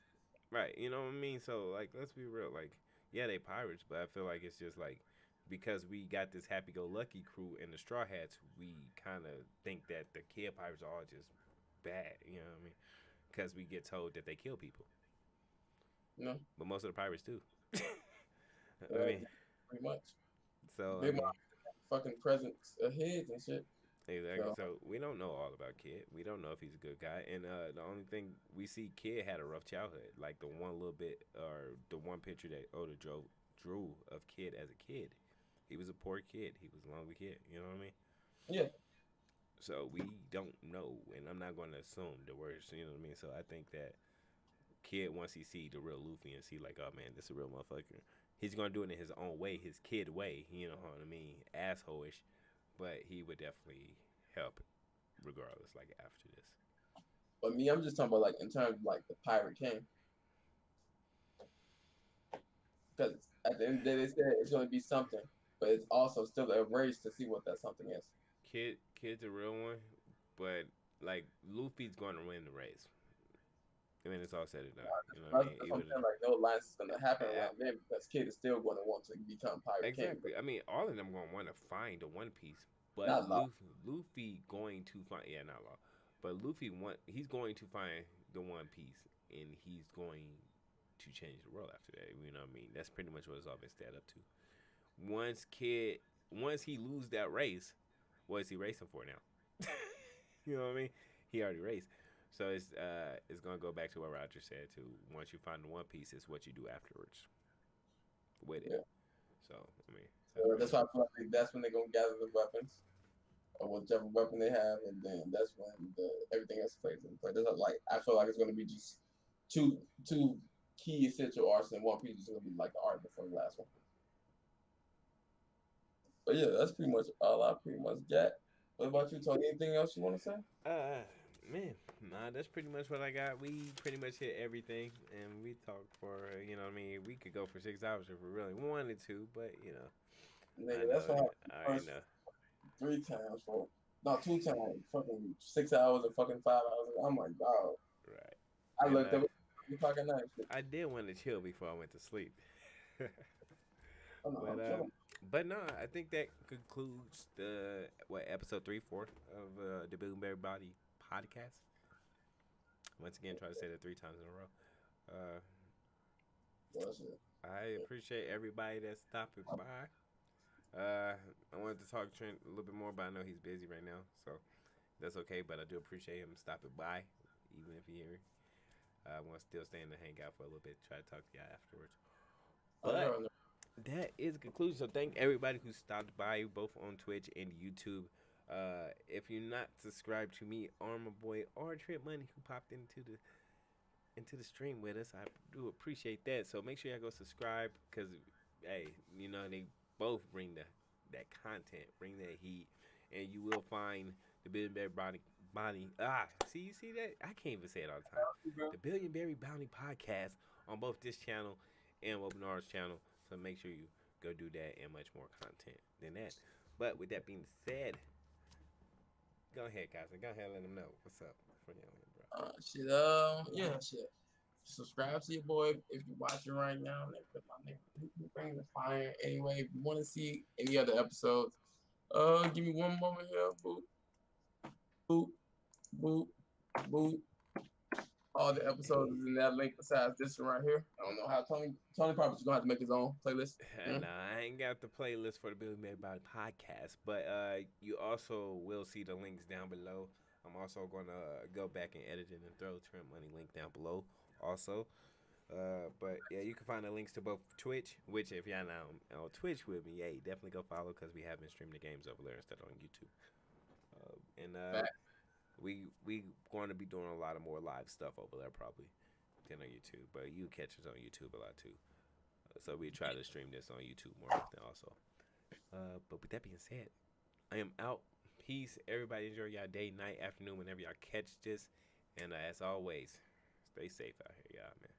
Right, you know what I mean? So like, let's be real. Like, yeah, they pirates, but I feel like it's just like because we got this happy-go-lucky crew and the Straw Hats, we kind of think that the kid pirates are all just bad. You know what I mean? Because we get told that they kill people. No. But most of the pirates do. I mean, pretty much. So they fucking presence of heads and shit. Exactly. So we don't know all about Kid. We don't know if he's a good guy. And the only thing we see, Kid had a rough childhood. Like the one little bit, or the one picture that Oda drew of Kid as a kid. He was a poor kid. He was a lonely kid. You know what I mean? Yeah. So we don't know, and I'm not going to assume the worst. You know what I mean? So I think that Kid, once he see the real Luffy and see like, oh man, this is a real motherfucker, he's gonna do it in his own way, his kid way. You know what I mean? Asshole-ish. But he would definitely help regardless, like after this. But me, I'm just talking about like in terms of like the Pirate King. Because at the end of the day, they said it's going to be something, but it's also still a race to see what that something is. Kid's a real one, but like Luffy's going to win the race. I mean, it's all said and done. You know what I mean? That's what I'm saying, like no alliance is going to happen around them because Kid is still going to want to become Pirate King. Exactly. I mean, all of them going to want to find the One Piece, but Luffy going to find not Law, but he's going to find the One Piece, and he's going to change the world after that. You know what I mean? That's pretty much what it's all been set up to. Once he lose that race, what is he racing for now? You know what I mean? He already raced. So it's gonna go back to what Roger said too. Once you find the One Piece, it's what you do afterwards with it. Yeah. So I mean, that's why I feel like that's when they're gonna gather the weapons or whichever weapon they have, and then that's when everything else plays in play. I feel like it's gonna be just two key essential arcs, and One Piece is gonna be like the art before the last one. But yeah, that's pretty much all I pretty much got. What about you, Tony? Anything else you want to say? Man, that's pretty much what I got. We pretty much hit everything, and we talked for, you know what I mean, we could go for 6 hours if we really wanted to, but, you know. Nigga, that's what happened 3 times, for not 2 times, fucking 6 hours or fucking 5 hours. I'm like, dog. Right. I looked up at fucking night. I did want to chill before I went to sleep. But no, I think that concludes episode 3-4 of the BBB Podcast. Once again, try to say that 3 times in a row. I appreciate everybody that's stopping by. I wanted to talk to Trent a little bit more, but I know he's busy right now, so that's okay. But I do appreciate him stopping by, even if you're here. I want to still stay in the hangout for a little bit, try to talk to y'all afterwards. But that is the conclusion. So thank everybody who stopped by, both on Twitch and YouTube. If you're not subscribed to me or my boy or Trent Money who popped into the stream with us, I do appreciate that. So make sure y'all go subscribe because, hey, you know, they both bring that content, bring that heat, and you will find the BBB Bounty. You see that? I can't even say it all the time. The BBB Bounty Podcast on both this channel and Wolphnara's channel. So make sure you go do that and much more content than that. But with that being said, go ahead, guys. Go ahead and let them know what's up for you, bro. Shit. Subscribe to your boy if you're watching right now. My nigga bring the fire. Anyway, if you want to see any other episodes, give me one moment here. Boop, boop, boop, boop. All the episodes is in that link besides this one right here. I don't know how Tony probably just gonna have to make his own playlist. Nah, I ain't got the playlist for the BBB Podcast, but you also will see the links down below. I'm also gonna go back and edit it and throw Trent Money link down below also. But yeah, you can find the links to both Twitch, which if y'all not on Twitch with me, hey, definitely go follow because we have been streaming the games over there instead of on YouTube. We going to be doing a lot of more live stuff over there probably than on YouTube, but you catch us on YouTube a lot too. So we try to stream this on YouTube more often also. But with that being said, I am out. Peace. Everybody enjoy y'all day, night, afternoon, whenever y'all catch this. And as always, stay safe out here, y'all, man.